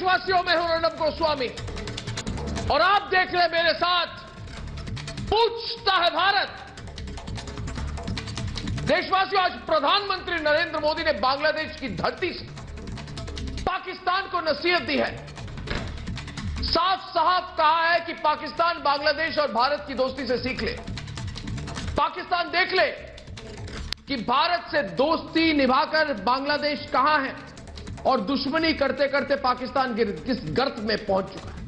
देशवासियों में हूं अर्णब गोस्वामी और आप देख रहे मेरे साथ पूछता है भारत। देशवासियों, आज प्रधानमंत्री नरेंद्र मोदी ने बांग्लादेश की धरती से पाकिस्तान को नसीहत दी है। साफ साफ कहा है कि पाकिस्तान बांग्लादेश और भारत की दोस्ती से सीख ले। पाकिस्तान देख ले कि भारत से दोस्ती निभाकर बांग्लादेश कहां है और दुश्मनी करते करते पाकिस्तान किस गर्त में पहुंच चुका है।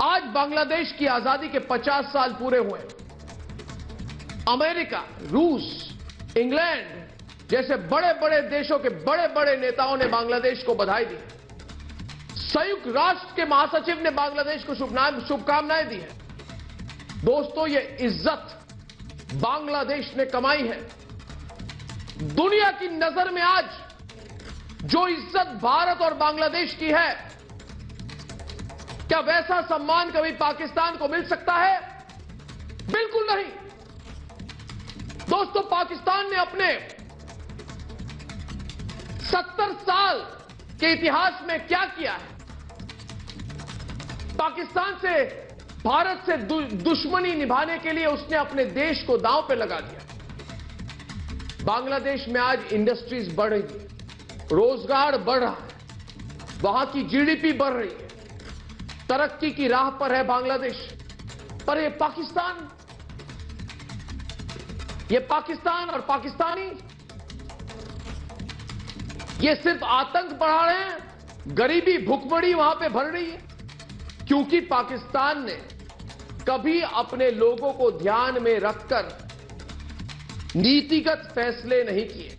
आज बांग्लादेश की आजादी के 50 साल पूरे हुए। अमेरिका, रूस, इंग्लैंड जैसे बड़े बड़े देशों के बड़े बड़े नेताओं ने बांग्लादेश को बधाई दी। संयुक्त राष्ट्र के महासचिव ने बांग्लादेश को शुभकामनाएं दी है। दोस्तों, यह इज्जत बांग्लादेश ने कमाई है। दुनिया की नजर में आज जो इज्जत भारत और बांग्लादेश की है, क्या वैसा सम्मान कभी पाकिस्तान को मिल सकता है? बिल्कुल नहीं। दोस्तों, पाकिस्तान ने अपने 70 साल के इतिहास में क्या किया है? पाकिस्तान से, भारत से दुश्मनी निभाने के लिए उसने अपने देश को दांव पे लगा दिया। बांग्लादेश में आज इंडस्ट्रीज बढ़ रही है, रोजगार बढ़ रहा है, वहां की जीडीपी बढ़ रही है, तरक्की की राह पर है बांग्लादेश। पर ये पाकिस्तान और पाकिस्तानी ये सिर्फ आतंक बढ़ा रहे हैं। गरीबी, भुखमरी वहां पे भर रही है क्योंकि पाकिस्तान ने कभी अपने लोगों को ध्यान में रखकर नीतिगत फैसले नहीं किए।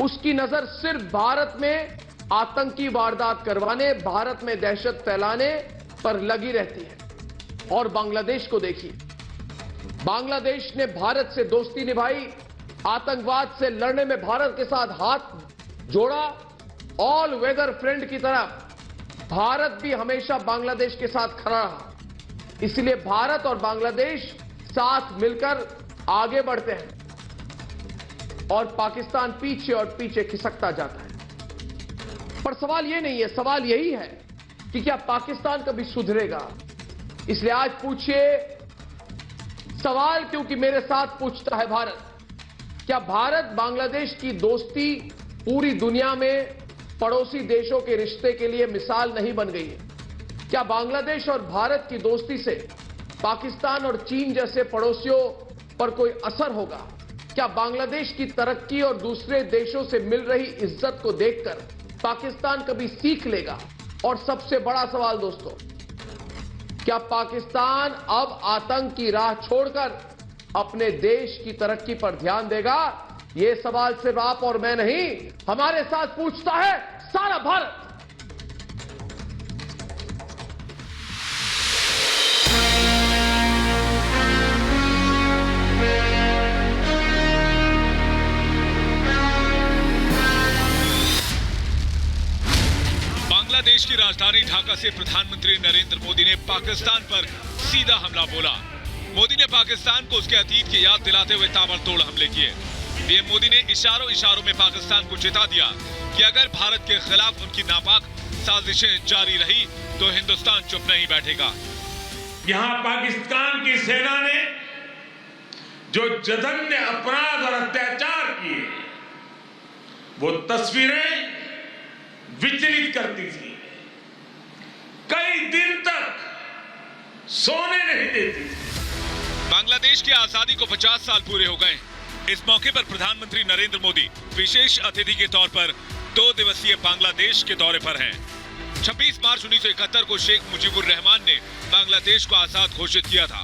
उसकी नजर सिर्फ भारत में आतंकी वारदात करवाने, भारत में दहशत फैलाने पर लगी रहती है। और बांग्लादेश को देखिए, बांग्लादेश ने भारत से दोस्ती निभाई, आतंकवाद से लड़ने में भारत के साथ हाथ जोड़ा। ऑल वेदर फ्रेंड की तरह भारत भी हमेशा बांग्लादेश के साथ खड़ा रहा। इसलिए भारत और बांग्लादेश साथ मिलकर आगे बढ़ते हैं और पाकिस्तान पीछे और पीछे खिसकता जाता है। पर सवाल यह नहीं है, सवाल यही है कि क्या पाकिस्तान कभी सुधरेगा? इसलिए आज पूछिए सवाल, क्योंकि मेरे साथ पूछता है भारत। क्या भारत बांग्लादेश की दोस्ती पूरी दुनिया में पड़ोसी देशों के रिश्ते के लिए मिसाल नहीं बन गई है? क्या बांग्लादेश और भारत की दोस्ती से पाकिस्तान और चीन जैसे पड़ोसियों पर कोई असर होगा? क्या बांग्लादेश की तरक्की और दूसरे देशों से मिल रही इज्जत को देखकर पाकिस्तान कभी सीख लेगा? और सबसे बड़ा सवाल दोस्तों, क्या पाकिस्तान अब आतंक की राह छोड़कर अपने देश की तरक्की पर ध्यान देगा? यह सवाल सिर्फ आप और मैं नहीं, हमारे साथ पूछता है सारा भारत। बांग्लादेश की राजधानी ढाका से प्रधानमंत्री नरेंद्र मोदी ने पाकिस्तान पर सीधा हमला बोला। मोदी ने पाकिस्तान को उसके अतीत की याद दिलाते हुए ताबड़तोड़ हमले किए। पीएम मोदी ने इशारों में पाकिस्तान को चेता दिया कि अगर भारत के खिलाफ उनकी नापाक साजिशें जारी रही तो हिंदुस्तान चुप नहीं बैठेगा। यहां पाकिस्तान की सेना ने जो जघन्य अपराध और अत्याचार किए, वो तस्वीरें विचलित करती थी। कई दिन तक सोने नहीं देती थी। बांग्लादेश की आजादी को 50 साल पूरे हो गए। इस मौके पर प्रधानमंत्री नरेंद्र मोदी विशेष अतिथि के तौर पर 2 दिवसीय बांग्लादेश के दौरे पर हैं। 26 मार्च 1971 को शेख मुजीबुर रहमान ने बांग्लादेश को आजाद घोषित किया था।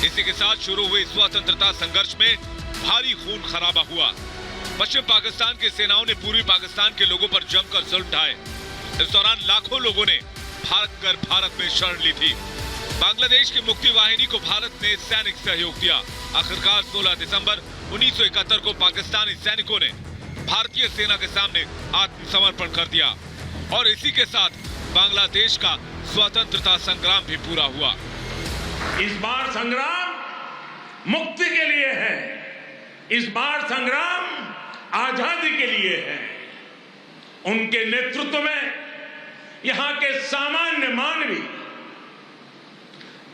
इसी के साथ शुरू हुए स्वतंत्रता संघर्ष में भारी खून खराबा हुआ। पश्चिम पाकिस्तान की सेनाओं ने पूर्वी पाकिस्तान के लोगों पर जमकर जुल्म ढाए। इस दौरान लाखों लोगों ने भागकर भारत में शरण ली थी। बांग्लादेश की मुक्ति वाहिनी को भारत ने सैनिक सहयोग दिया। आखिरकार 16 दिसंबर 1971 को पाकिस्तानी सैनिकों ने भारतीय सेना के सामने आत्मसमर्पण कर दिया और इसी के साथ बांग्लादेश का स्वतंत्रता संग्राम भी पूरा हुआ। इस बार संग्राम मुक्ति के लिए है, इस बार संग्राम आजादी के लिए है। उनके नेतृत्व में यहां के सामान्य मानवी,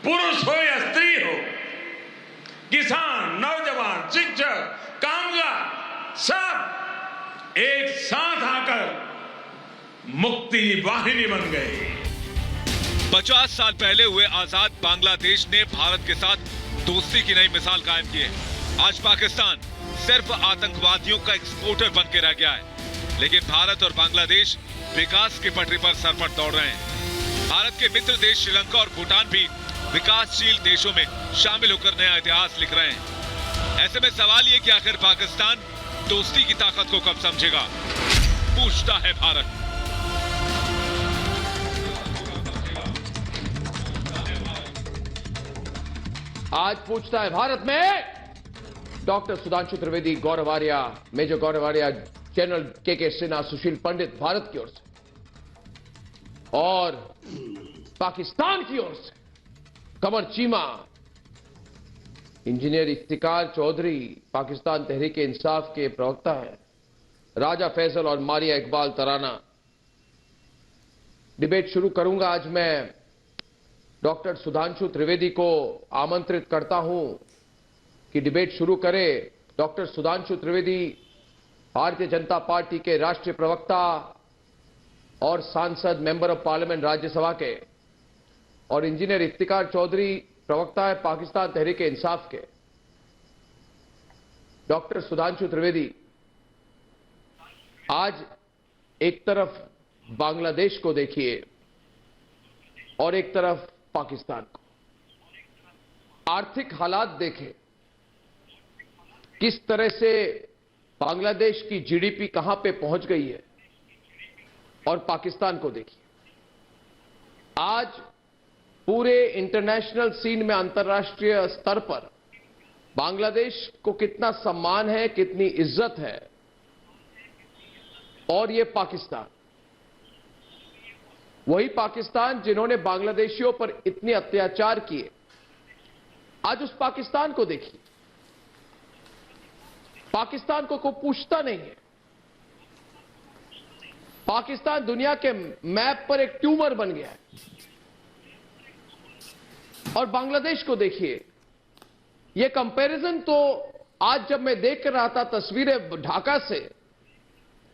पुरुष हो या स्त्री हो, किसान, नौजवान, शिक्षक, कामगार, सब एक साथ आकर मुक्ति वाहिनी बन गए। 50 साल पहले हुए आजाद बांग्लादेश ने भारत के साथ दोस्ती की नई मिसाल कायम की है। आज पाकिस्तान सिर्फ आतंकवादियों का एक्सपोर्टर बन के रह गया है, लेकिन भारत और बांग्लादेश विकास की पटरी पर सरपट दौड़ रहे हैं। भारत के मित्र देश श्रीलंका और भूटान भी विकासशील देशों में शामिल होकर नया इतिहास लिख रहे हैं। ऐसे में सवाल ये कि आखिर पाकिस्तान दोस्ती की ताकत को कब समझेगा, पूछता है भारत। आज पूछता है भारत में डॉक्टर सुधांशु त्रिवेदी, गौरव आर्या, मेजर गौरव आर्या, जनरल के सिन्हा, सुशील पंडित भारत की ओर से, और पाकिस्तान की ओर से कमर चीमा, इंजीनियर इफ्तिकार चौधरी, पाकिस्तान तहरीक इंसाफ के प्रवक्ता हैं, राजा फैसल और मारिया इकबाल तराना। डिबेट शुरू करूंगा। आज मैं डॉक्टर सुधांशु त्रिवेदी को आमंत्रित करता हूं कि डिबेट शुरू करें। डॉक्टर सुधांशु त्रिवेदी भारतीय जनता पार्टी के राष्ट्रीय प्रवक्ता और सांसद, मेंबर ऑफ पार्लियामेंट राज्यसभा के, और इंजीनियर इफ्तिकार चौधरी प्रवक्ता है पाकिस्तान तहरीक इंसाफ के। डॉक्टर सुधांशु त्रिवेदी, आज एक तरफ बांग्लादेश को देखिए और एक तरफ पाकिस्तान को। आर्थिक हालात देखें, किस तरह से बांग्लादेश की जीडीपी कहां पे पहुंच गई है, और पाकिस्तान को देखिए। आज पूरे इंटरनेशनल सीन में, अंतर्राष्ट्रीय स्तर पर बांग्लादेश को कितना सम्मान है, कितनी इज्जत है, और ये पाकिस्तान, वही पाकिस्तान जिन्होंने बांग्लादेशियों पर इतने अत्याचार किए, आज उस पाकिस्तान को देखिए। पाकिस्तान को कोई पूछता नहीं है। पाकिस्तान दुनिया के मैप पर एक ट्यूमर बन गया है। और बांग्लादेश को देखिए। यह कंपैरिजन तो आज जब मैं देख रहा था तस्वीरें ढाका से,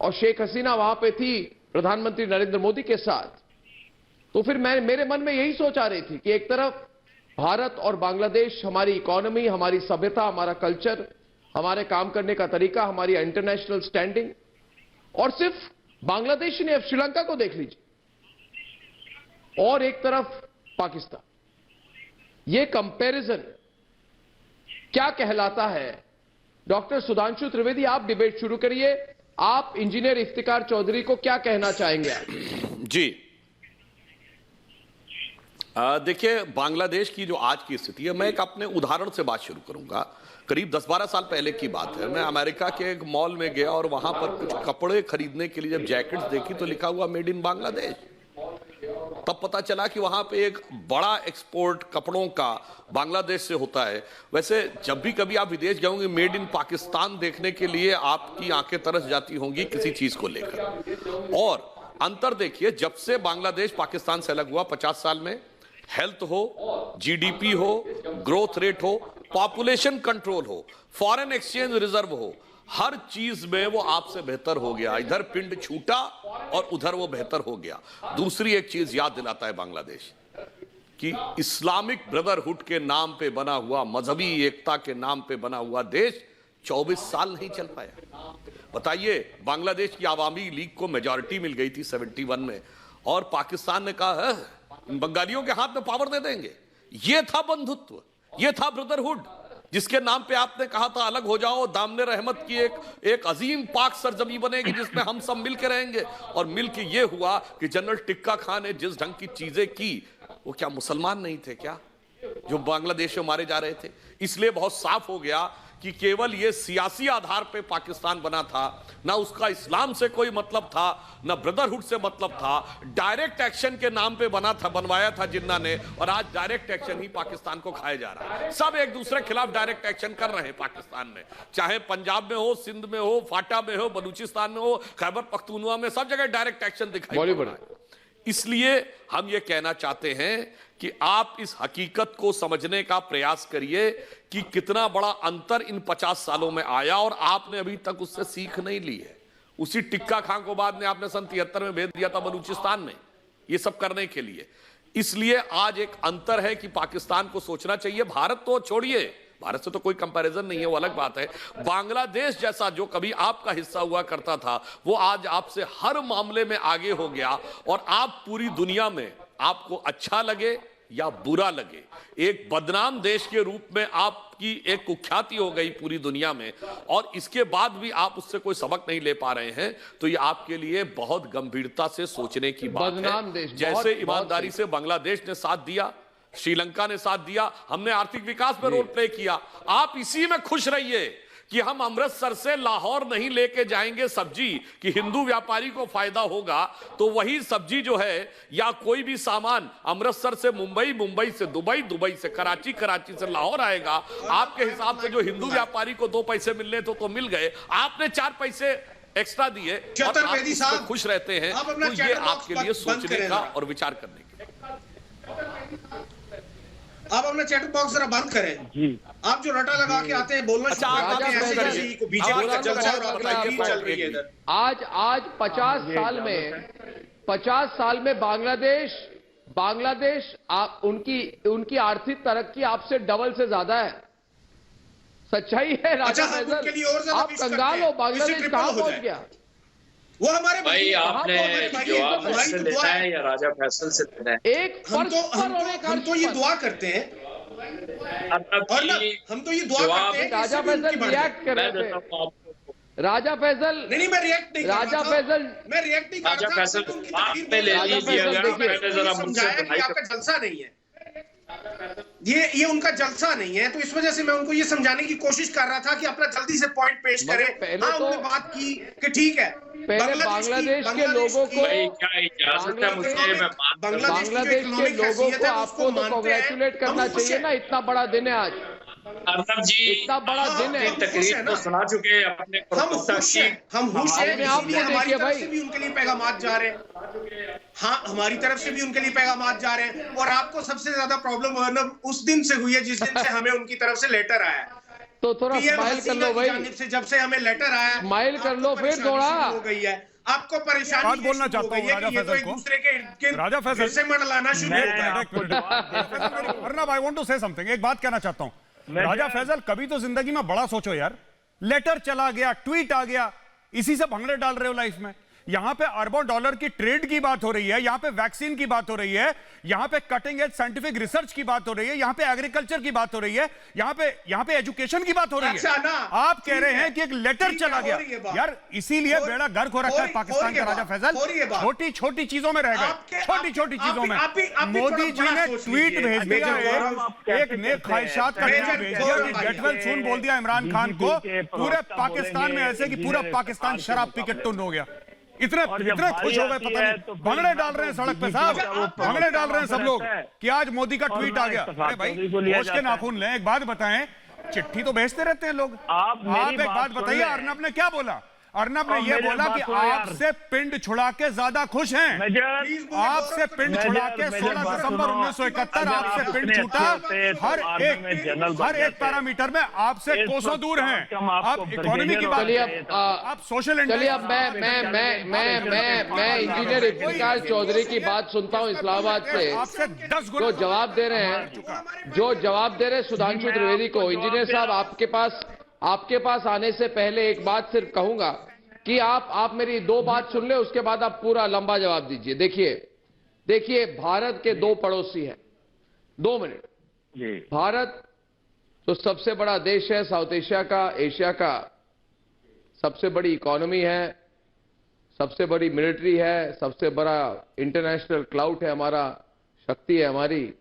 और शेख हसीना वहां पे थी प्रधानमंत्री नरेंद्र मोदी के साथ, तो फिर मेरे मन में यही सोच आ रही थी कि एक तरफ भारत और बांग्लादेश, हमारी इकोनॉमी, हमारी सभ्यता, हमारा कल्चर, हमारे काम करने का तरीका, हमारी इंटरनेशनल स्टैंडिंग, और सिर्फ बांग्लादेश ने, अब श्रीलंका को देख लीजिए, और एक तरफ पाकिस्तान। यह कंपैरिजन क्या कहलाता है? डॉक्टर सुधांशु त्रिवेदी, आप डिबेट शुरू करिए। आप इंजीनियर इफ्तिकार चौधरी को क्या कहना चाहेंगे आप? जी देखिए, बांग्लादेश की जो आज की स्थिति है, मैं एक अपने उदाहरण से बात शुरू करूंगा। करीब 10-12 साल पहले की बात है। मैं अमेरिका के एक मॉल में गया और वहां पर कुछ कपड़े खरीदने के लिए जब जैकेट्स देखी तो लिखा हुआ मेड इन बांग्लादेश। तब पता चला कि वहां पे एक बड़ा एक्सपोर्ट कपड़ों का बांग्लादेश से होता है। वैसे जब भी कभी आप विदेश जाओगे, मेड इन पाकिस्तान देखने के लिए आपकी आंखें तरस जाती होंगी किसी चीज को लेकर। और अंतर देखिए, जब से बांग्लादेश पाकिस्तान से अलग हुआ 50 साल में, हेल्थ हो, जीडीपी हो, ग्रोथ रेट हो, पॉपुलेशन कंट्रोल हो, फॉरेन एक्सचेंज रिजर्व हो, हर चीज में वो आपसे बेहतर हो गया। इधर पिंड छूटा और उधर वो बेहतर हो गया। दूसरी एक चीज याद दिलाता है बांग्लादेश कि इस्लामिक ब्रदरहुड के नाम पे बना हुआ, मजहबी एकता के नाम पे बना हुआ देश 24 साल नहीं चल पाया। बताइए, बांग्लादेश की आवामी लीग को मेजॉरिटी मिल गई थी 71 में, और पाकिस्तान ने कहा है इन बंगालियों के हाथ में पावर दे देंगे। यह था बंधुत्व, यह था ब्रदरहुड, जिसके नाम पे आपने कहा था अलग हो जाओ, दामने रहमत की एक अजीम पाक सरजमी बनेगी जिसमें हम सब मिलकर रहेंगे। और मिलकर यह हुआ कि जनरल टिक्का खान ने जिस ढंग की चीजें की, वो क्या मुसलमान नहीं थे क्या जो बांग्लादेश में मारे जा रहे थे? इसलिए बहुत साफ हो गया कि केवल ये सियासी आधार पे पाकिस्तान बना था, ना उसका इस्लाम से कोई मतलब था, ना ब्रदरहुड से मतलब था, डायरेक्ट एक्शन के नाम पे बना था, बनवाया था जिन्ना ने, और आज डायरेक्ट एक्शन ही पाकिस्तान को खाया जा रहा है। सब एक दूसरे के खिलाफ डायरेक्ट एक्शन कर रहे हैं पाकिस्तान में, चाहे पंजाब में हो, सिंध में हो, फाटा में हो, बलूचिस्तान में हो, खैबर पख्तूनवा में, सब जगह डायरेक्ट एक्शन दिखाई पड़ रहा है। इसलिए हम ये कहना चाहते हैं कि आप इस हकीकत को समझने का प्रयास करिए कि कितना बड़ा अंतर इन 50 सालों में आया और आपने अभी तक उससे सीख नहीं ली है। उसी टिक्का खां को बाद में आपने सन 73 में भेज दिया था बलूचिस्तान में ये सब करने के लिए। इसलिए आज एक अंतर है कि पाकिस्तान को सोचना चाहिए, भारत तो छोड़िए, भारत से तो कोई कंपैरिजन नहीं है, वो अलग बात है। बांग्लादेश जैसा जो कभी आपका हिस्सा हुआ करता था, वो आज आपसे हर मामले में आगे हो गया और आप पूरी दुनिया में, आपको अच्छा लगे या बुरा लगे, एक बदनाम देश के रूप में आपकी एक कुख्याति हो गई पूरी दुनिया में, और इसके बाद भी आप उससे कोई सबक नहीं ले पा रहे हैं, तो ये आपके लिए बहुत गंभीरता से सोचने की बात है। जैसे ईमानदारी से बांग्लादेश ने साथ दिया, श्रीलंका ने साथ दिया, हमने आर्थिक विकास में रोल प्ले किया, आप इसी में खुश रहिए कि हम अमृतसर से लाहौर नहीं लेके जाएंगे सब्जी कि हिंदू व्यापारी को फायदा होगा, तो वही सब्जी जो है या कोई भी सामान अमृतसर से मुंबई, मुंबई से दुबई, दुबई से कराची, कराची से लाहौर आएगा। आपके हिसाब से जो हिंदू व्यापारी को 2 पैसे मिलने तो मिल गए, आपने 4 पैसे एक्स्ट्रा दिए और आप इसमें खुश रहते हैं, तो ये आपके लिए सोचने का और विचार करने का। आप अपना चैट बॉक्स जरा बंद करें जी। आप जो रटा लगा के आते हैं बोलना बीजेपी का जलसा और चल रही है इधर। आज 50 साल में बांग्लादेश उनकी आर्थिक तरक्की आपसे डबल से ज्यादा है। सच्चाई है राजा फैसल, आप कंगाल हो, बांग्लादेश कहां पहुंच गया? वो हमारे भाई आपने जवाब फैसल लेना है या राजा फैसल से लेना है? हम तो ये दुआ करते हैं और ना, हम तो ये दुआ करते हैं राजा फैसल रिएक्ट कर रहे थे। राजा फैसल नहीं, मैं रिएक्ट नहीं, राजा फैसल मैं रिएक्ट नहीं कर रहा था। राजा फैसल आप पे ले लीजिए, मैंने जरा समझाया कि आपका जलसा नहीं है, ये उनका जलसा नहीं है, तो इस वजह से मैं उनको ये समझाने की कोशिश कर रहा था कि अपना जल्दी से पॉइंट पेश करें। हाँ, उन्होंने बात की कि ठीक है, पहले बांग्लादेश के लोगों को, बांग्लादेश के लोगों को आपको तो कांग्रेचुलेट करना चाहिए ना, इतना बड़ा दिन है आज। अर्नब जी, इतना बड़ा दिन है, तकरीर तो सुना चुके हैं अपने, हम खुश हैं, इसलिए हमारी तरफ से भी उनके लिए पैगाम जा रहे हैं। हाँ, हमारी तरफ से भी उनके लिए पैगाम जा रहे हैं। और आपको सबसे ज्यादा प्रॉब्लम अर्नब उस दिन से हुई है जिस दिन से हमें उनकी तरफ से लेटर आया, तो थोड़ा स्माइल कर लो भाई, से जब से हमें लेटर आया स्माइल कर लो, फिर थोड़ा हो गई है आपको परेशानी। बात बोलना चाहता हूँ राजा फैसल को, राजा फैसल से मंडलाना शुरू हो गया। Arnab, I want to say something, एक बात कहना चाहता हूँ। राजा फैसल, कभी तो जिंदगी में बड़ा सोचो यार, लेटर चला गया, ट्वीट आ गया, इसी से भंगड़े डाल रहे हो लाइफ में। यहां पे अरबों डॉलर की ट्रेड की बात हो रही है, यहां पे वैक्सीन की बात हो रही है, यहां पे कटिंग एज साइंटिफिक रिसर्च की बात हो रही है, यहां पे एग्रीकल्चर की बात हो रही है, यहां पे एजुकेशन की बात हो रही है। आप कह रहे हैं कि एक लेटर चला गया यार, इसीलिए बेड़ा गर्क हो रखा है पाकिस्तान का। राजा फैसल, छोटी छोटी चीजों में रह गए, छोटी छोटी चीजों में। मोदी जी ने ट्वीट भेज दिया, एक नेक ख्वाहिशात का ट्वीट भेज दिया कि गेट वेल सून बोल दिया इमरान खान को, पूरे पाकिस्तान में ऐसे कि पूरा पाकिस्तान शराब पी के टुन हो गया। इतने खुश हो गए, पता नहीं भंगड़े डाल रहे हैं सड़क पे साहब, भंगड़े डाल रहे हैं सब लोग कि आज मोदी का ट्वीट आ गया। अरे भाई, होश के नाखून लें। एक बात बताएं, चिट्ठी तो भेजते रहते हैं लोग, आप एक बात बताइए, अर्नब ने क्या बोला? अर्नब ने यह बोला कि आपसे पिंड छुड़ा के ज्यादा खुश हैं, आपसे पिंड छुड़ा के 16 दिसंबर 1971 आपसे पिंड छूटा, हर एक पैरामीटर में आपसे कोसों दूर हैं। आप इकोनॉमी की बात, आप सोशल, चलिए अब मैं इंजीनियर इफ्तिकार चौधरी की बात सुनता हूं इस्लामाबाद से, जो जवाब दे रहे हैं सुधांशु त्रिवेदी को। इंजीनियर साहब, आपके पास आने से पहले एक बात सिर्फ कहूंगा कि आप मेरी 2 बात सुन ले, उसके बाद आप पूरा लंबा जवाब दीजिए। देखिए भारत के 2 पड़ोसी हैं, 2 मिनट। भारत तो सबसे बड़ा देश है, साउथ एशिया का सबसे बड़ी इकोनॉमी है, सबसे बड़ी मिलिट्री है, सबसे बड़ा इंटरनेशनल क्लाउड है हमारा, शक्ति है हमारी।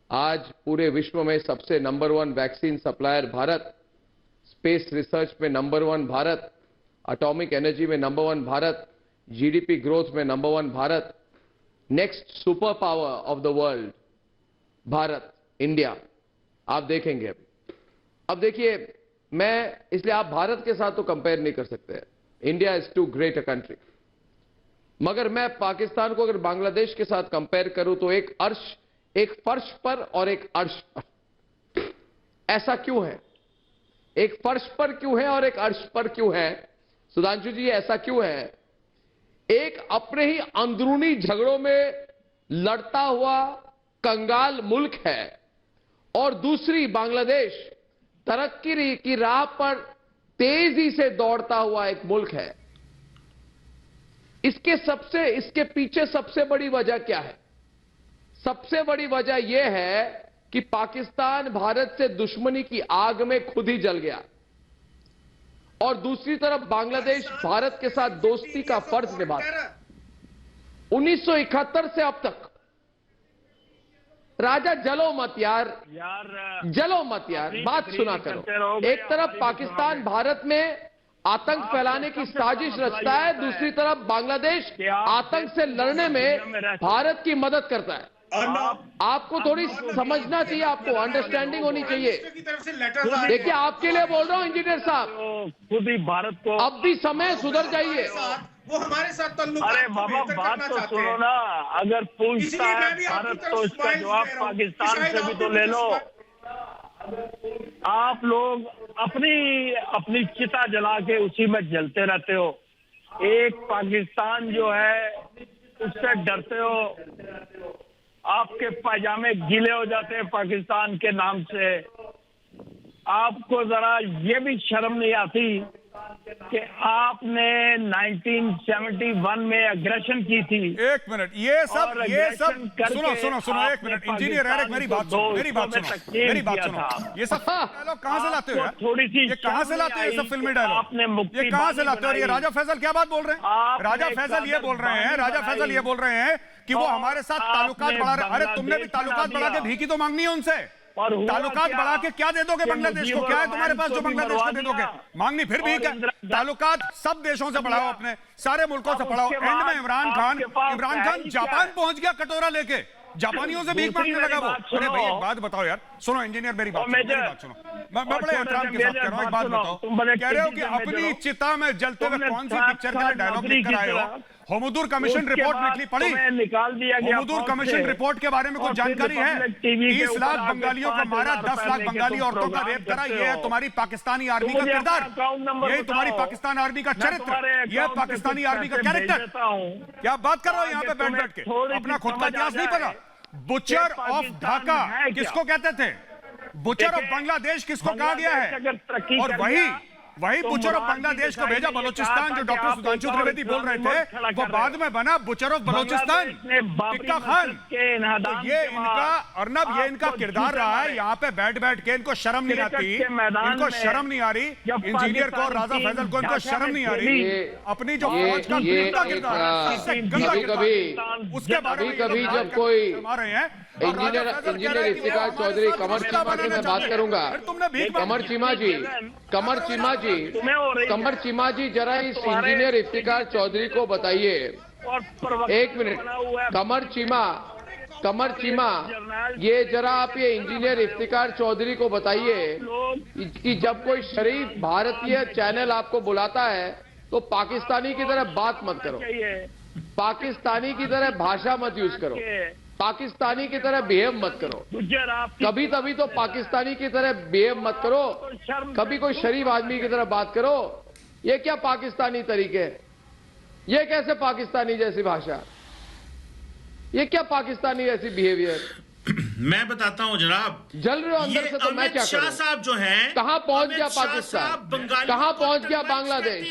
आज पूरे विश्व में सबसे number 1 vaccine supplier Bharat, space research में नंबर 1 भारत, एटॉमिक एनर्जी में नंबर 1 भारत, जीडीपी ग्रोथ में number 1 Bharat, next super power of the world Bharat, India. आप देखेंगे। अब देखिए, मैं इसलिए आप भारत के साथ तो कंपेयर नहीं कर सकते, India is too great a country, मगर मैं पाकिस्तान को अगर बांग्लादेश के साथ कंपेयर करूं तो एक फर्श पर और एक अर्श पर। ऐसा क्यों है? एक फर्श पर क्यों है और एक अर्श पर क्यों है? सुधांशु जी, ऐसा क्यों है? एक अपने ही अंदरूनी झगड़ों में लड़ता हुआ कंगाल मुल्क है और दूसरी बांग्लादेश तरक्की की राह पर तेजी से दौड़ता हुआ एक मुल्क है। इसके पीछे सबसे बड़ी वजह क्या है? सबसे बड़ी वजह यह है कि पाकिस्तान भारत से दुश्मनी की आग में खुद ही जल गया और दूसरी तरफ बांग्लादेश भारत के साथ दोस्ती का फर्ज निभाता। 1971 से अब तक, राजा जलो मत यार, जलो मत यार, बात सुना करो। एक तरफ पाकिस्तान भारत में आतंक फैलाने की साजिश रचता है, दूसरी तरफ बांग्लादेश आतंक से लड़ने में भारत की मदद करता है। आपको थोड़ी समझना चाहिए, आपको अंडरस्टैंडिंग होनी चाहिए। देखिए, आपके लिए बोल रहा हूं इंजीनियर साहब, खुद ही भारत को अब भी समय सुधर जाइए। वो हमारे साथ ताल्लुक अरे बाबा, बात तो सुनो ना। अगर पूछता है भारत तो इसका जवाब पाकिस्तान से भी तो ले लो। आप लोग अपनी चिता जला के उसी में जलते रहते हो। एक पाकिस्तान जो है उससे डरते हो। आपके पायजामे गीले हो जाते हैं पाकिस्तान के नाम से। आपको जरा ये भी शर्म नहीं आती कि आपने 1971 में एग्रेशन की थी। एक मिनट, ये सब सुनो एक मिनट इंजीनियर एरिक, मेरी बात सुनो। ये सब डायलॉग कहां से लाते हो यार? थोड़ी सी ये कहां से लाते हो ये सब फिल्मी डायलॉग? ये कहां से लाते हो? ये राजा फैसल क्या बात बोल रहे हैं? राजा फैसल ये बोल रहे हैं कि वो हमारे साथ ताल्लुकात बढ़ा रहे। अरे तुमने भी ताल्लुकात बढ़ा के भीखी तो मांगनी है उनसे। ताल्लुकात बढ़ा के क्या दे दोगे बांग्लादेश को? क्या है तुम्हारे पास जो बांग्लादेश को दे दोगे? मांगनी फिर भी क्या? ताल्लुकात सब देशों से बढ़ाओ, अपने सारे मुल्कों से बढ़ाओ। एंड में इमरान खान जापान पहुंच गया कटोरा लेके, जापानियों से भीख मांगने लगा वो। अरे भाई एक बात बताओ यार, सुनो इंजीनियर मेरी बात सुनो। मैं बड़े एहतराम के साथ कह रहा हूं, एक बात बताओ। कह रहे हो कि अपनी चिता में जलते हुए कौन सी पिक्चर के लिए डायलॉग लिख कर आए हो? होमुदुर कमीशन रिपोर्ट निकली, पढ़ी? निकाल दिया गया। होमुदुर कमीशन रिपोर्ट के बारे में कुछ जानकारी है? 30 लाख बंगालियों को मारा, 10 लाख बंगाली औरतों का रेप करा। ये है तुम्हारी पाकिस्तानी आर्मी का किरदार, यही तुम्हारी पाकिस्तान आर्मी का चरित्र, यह पाकिस्तानी आर्मी का कैरेक्टर। क्या बात कर रहे हो यहाँ पे बैठ बैठ के? अपना खुद का इतिहास नहीं पता? बुचर ऑफ ढाका किसको कहते थे? बुचर ऑफ बांग्लादेश किसको कहा गया है? और वही बुचर ऑफ बांग्लादेश को भेजा बलोचिस्तान, जो डॉक्टर सुधांशु त्रिवेदी बोल रहे थे, वो बाद में बना बुचर ऑफ बलोचिस्तान, टिक्का खान। तो ये इनका अर्नब, ये इनका किरदार रहा है। यहाँ पे बैठ बैठ के इनको शर्म नहीं आती, इनको शर्म नहीं आ रही। इंजीनियर को, राजा फैसल को इनको शर्म नहीं आ रही। अपनी जो फौज का गंदा किरदार, उसके बारे में कभी जब कोई इंजीनियर इफ्तिकार चौधरी, कमर चीमा की मैं बात करूंगा। कमर चीमा जी जरा इस इंजीनियर इफ्तिकार चौधरी को बताइए, एक मिनट। कमर चीमा ये जरा आप ये इंजीनियर इफ्तिकार चौधरी को बताइए कि जब कोई शरीफ भारतीय चैनल आपको बुलाता है तो पाकिस्तानी की तरह बात मत करो, पाकिस्तानी की तरह भाषा मत यूज करो, पाकिस्तानी की तरह बिहेव मत करो। कभी तो पाकिस्तानी की तरह बिहेव मत करो, कभी कोई शरीफ आदमी की तरह बात करो। ये क्या पाकिस्तानी तरीके? ये कैसे पाकिस्तानी जैसी भाषा? ये क्या पाकिस्तानी जैसी बिहेवियर? मैं बताता हूँ जनाब, जल रहे हो अंदर से तो मैं क्या करूं? साहब जो हैं, कहां पहुंच गया पाकिस्तान, कहां पहुंच गया बांग्लादेश?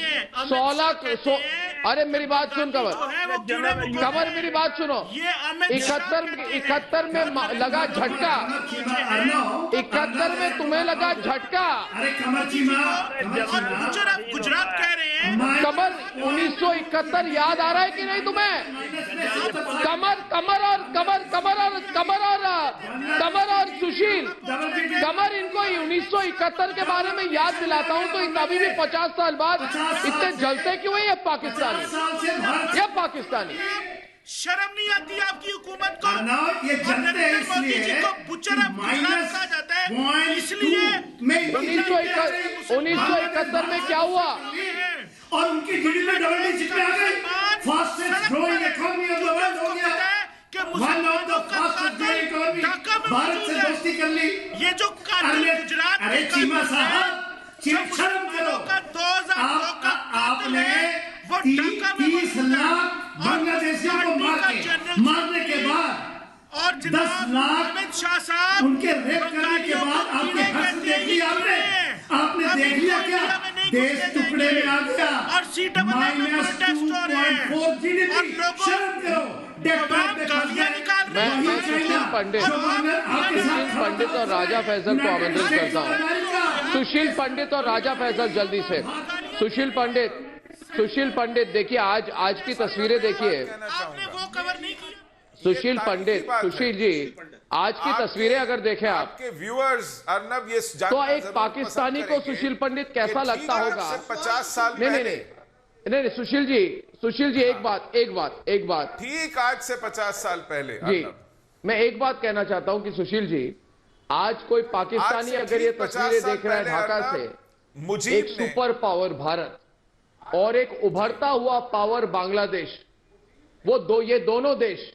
16 अरे मेरी बात सुन कमर मेरी बात सुनो। 71 में लगा झटका, 71 में तुम्हें लगा झटका। गुजरात कह रहे हैं कमर 1971 याद आ रहा है कि नहीं तुम्हें? कमर और सुशील, कमर इनको 1971 के बारे में याद दिलाता हूं तो अभी भी 50 साल बाद इतने जलते क्यों है ये पाकिस्तानी? शर्म नहीं आती आपकी हुकूमत को? ये जनते हैं इसलिए माइनस कहा जाता है, इसलिए 1971 में क्या हुआ? और उनकी जीडीपी डबल डिजिट में आ गई, fastest growing economy of the world हो गया, one of the fastest growing economy, Bharat से दोस्ती कर ली। ये जो गुजरात, अरे चीमा साहब, शर्म करो। आपने 30 लाख बांग्लादेशियों को मारने के बाद और 10 लाख अमित शाह साहब उनके रेप करने के बाद आपने हंस देख लिया, आपने देख लिया क्या? देश टुकड़े में आ गया, और -2.4 जीडीपी। शर्म करो। मैं सुशील पंडित और राजा फैसल को आमंत्रित करता हूं। सुशील पंडित और राजा फैसल जल्दी से। सुशील पंडित देखिए, आज की तस्वीरें देखिए। सुशील जी, आज की तस्वीरें अगर देखें आपके व्यूअर्स, अर्नब, ये तो एक पाकिस्तानी को सुशील पंडित कैसा लगता होगा? 50 साल नहीं, सुशील जी एक बात ठीक आज से 50 साल पहले जी, मैं एक बात कहना चाहता हूं कि सुशील जी, आज कोई पाकिस्तानी अगर ये तस्वीरें देख रहा है ढाका से, एक सुपर पावर भारत और एक उभरता हुआ पावर बांग्लादेश, ये दोनों देश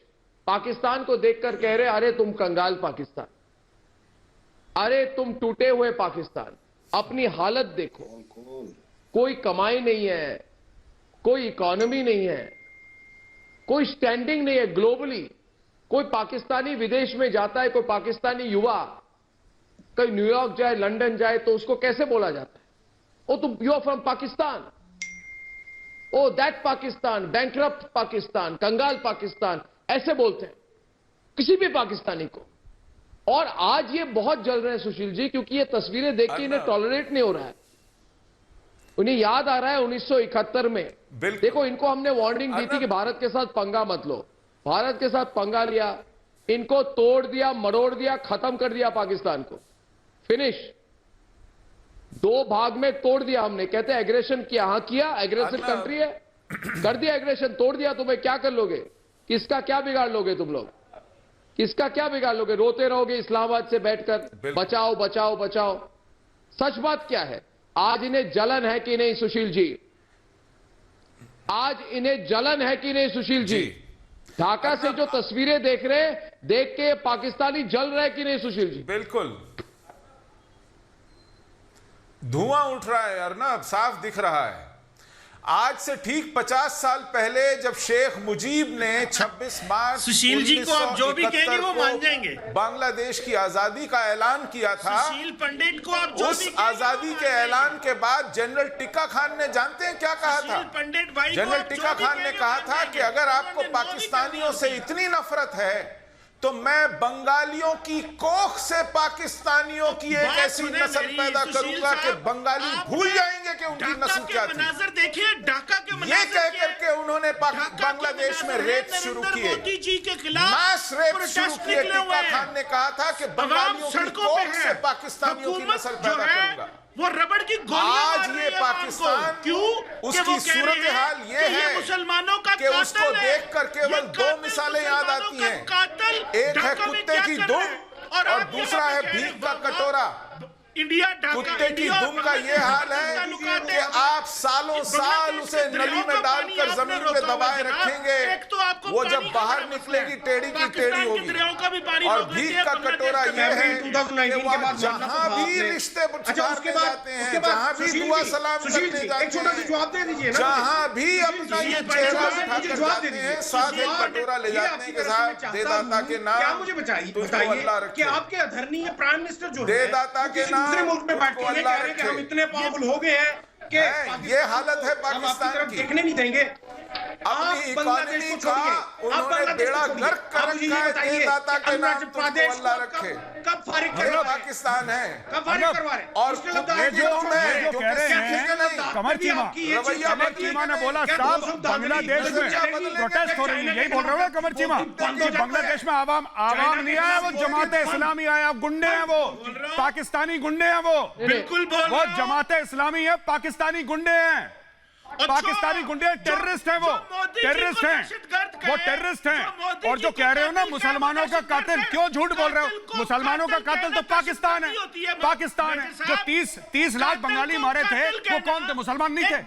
पाकिस्तान को देखकर कह रहे अरे तुम कंगाल पाकिस्तान, अरे तुम टूटे हुए पाकिस्तान, अपनी हालत देखो, कोई कमाई नहीं है, कोई इकोनॉमी नहीं है, कोई स्टैंडिंग नहीं है ग्लोबली। कोई पाकिस्तानी विदेश में जाता है, कोई पाकिस्तानी युवा कहीं न्यूयॉर्क जाए, लंदन जाए, तो उसको कैसे बोला जाता है? ओ तुम you are from Pakistan, oh that Pakistan, bankrupt Pakistan, कंगाल पाकिस्तान, ऐसे बोलते हैं किसी भी पाकिस्तानी को। और आज ये बहुत जल रहे हैं सुशील जी, क्योंकि ये तस्वीरें देख के इन्हें टॉलरेट नहीं हो रहा है। उन्हें याद आ रहा है 1971 में, देखो इनको हमने वार्निंग दी थी कि भारत के साथ पंगा मत लो, भारत के साथ पंगा लिया, इनको तोड़ दिया, मरोड़ दिया, खत्म कर दिया पाकिस्तान को, फिनिश। 2 भाग में तोड़ दिया हमने। कहते हैं एग्रेशन किया, हाँ किया, एग्रेसिव कंट्री है, कर दिया एग्रेशन, तोड़ दिया। तुम्हें क्या कर लोगे? किसका क्या बिगाड़ लोगे तुम लोग? किसका क्या बिगाड़ लोगे? रोते रहोगे इस्लामाबाद से बैठकर, बचाओ बचाओ बचाओ। सच बात क्या है? आज इन्हें जलन है कि नहीं सुशील जी? आज इन्हें जलन है कि नहीं सुशील जी? ढाका से जो तस्वीरें देख रहे हैं, देख के पाकिस्तानी जल रहे कि नहीं सुशील जी? बिल्कुल धुआं उठ रहा है अर्नब, साफ दिख रहा है। आज से ठीक 50 साल पहले जब शेख मुजीब ने 26 मार्च सुशील जी को आप जो भी कहेंगे वो मान जाएंगे, बांग्लादेश की आजादी का ऐलान किया था। सुशील पंडित को आप जो उस आजादी के ऐलान के बाद जनरल टिक्का खान ने, जानते हैं क्या कहा था? जनरल टिक्का खान ने कहा था कि अगर आपको पाकिस्तानियों से इतनी नफरत है तो मैं बंगालियों की कोख से पाकिस्तानियों की एक ऐसी नस्ल पैदा करूंगा कि बंगाली भूल जाएंगे कि उनकी नस्ल क्या थी। देखिए ढाका के ये कह करके उन्होंने बांग्लादेश में रेप शुरू किए, मास रेप शुरू किए। टिक्का खान ने कहा था कि बंगालियों की कोख से पाकिस्तानियों की नस्ल पैदा करूंगा। वो रबड़ की गोलियां आज ये पाकिस्तान, क्यों? उसकी सूरत हाल ये है मुसलमानों का कि उसको देखकर केवल 2 मिसालें याद आती हैं। एक है कुत्ते की दुम और दूसरा है भीख का कटोरा। कुत्ते की दुम का ये हाल है कि आप सालों साल उसे नली में डालकर जमीन पे दबाए रखेंगे, वो जब बाहर निकलेगी टेढ़ी की टेढ़ी होगी। और भीख का कटोरा ये है कि जहां भी रिश्ते सुधारने जाते हैं, जहां भी दुआ सलाम करने जाते हैं, जहां भी अपना ये चेहरा उठाकर जाते हैं, साथ एक कटोरा ले जाते हैं के साथ देदाता के नाम। क्या मुझे बताइए कि आपके आदरणीय प्राइम मिनिस्टर जो देदाता के नाम दूसरे मुल्क में बैठ के ये कह रहे हैं कि हम इतने पावरफुल हो गए हैं कि ये हालत है पाकिस्तान की। देखने नहीं देंगे। अपनी इकोनॉमी का उन्होंने बेड़ा गर्क कर रखा है। देवदाता के नाम तुमको अल्लाह रखे। कब फारिग ये करवा पाकिस्तान है कब फारिग करवा रहे और ये जो कह रहे हैं कमर चीमा ने बोला साहब बांग्लादेश में प्रोटेस्ट हो रही है, यही बोल रहे हो कमर चीमा कि बांग्लादेश में आवाम नहीं आया, वो जमाते इस्लामी आया, गुंडे हैं, वो पाकिस्तानी गुंडे हैं, वो बिल्कुल वो जमाते इस्लामी है, पाकिस्तानी गुंडे हैं, पाकिस्तानी गुंडे टेररिस्ट हैं, वो टेररिस्ट हैं, वो टेररिस्ट हैं। और जो कह रहे हो ना मुसलमानों का कातिल, क्यों झूठ बोल रहे हो? मुसलमानों का कातिल तो पाकिस्तान है, पाकिस्तान है। जो 30 लाख बंगाली मारे थे वो कौन थे? मुसलमान नहीं थे।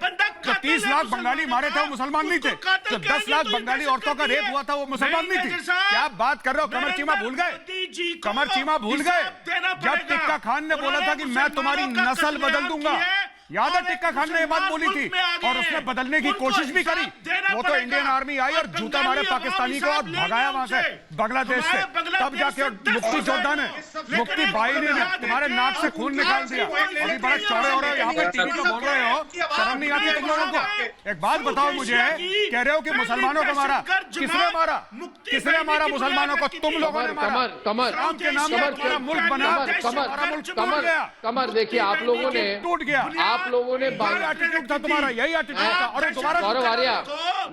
जो 30 लाख बंगाली मारे थे वो मुसलमान नहीं थे। जो 10 लाख बंगाली औरतों का रेप हुआ था वो मुसलमान नहीं थे। क्या बात कर रहे हो? कमर चीमा भूल गए? कमर चीमा भूल गए जब टिक्का खान ने बोला था कि मैं तुम्हारी नस्ल बदल दूंगा? याद है टिक्का खान ने ये बात बोली थी और उसने बदलने की कोशिश भी करी। वो तो इंडियन आर्मी आई और जूता मारे पाकिस्तानी को और भगाया वहां से बांग्लादेश से। तब जाके मुफ्ती जोधा ने, मुफ्ती बाईनी ने तुम्हारे नाक से खून निकाल दिया। अभी बड़े चौड़े हो रहे हो यहाँ पे टीवी पे बोल रहे हो, शर्म नहीं आती तुम लोगों को? एक बात बताओ मुझे, कह रहे हो कि मुसलमानों को मारा, किसने मारा? किसने मारा मुसलमानों को? तुम लोगों ने मारा। कमर के नाम पर पूरा मुल्क बना, कमर देखिए आप लोगों ने टूट गया। आप लोगों ने एटीट्यूड था तुम्हारा, यही एटीट्यूड था। और दोबारा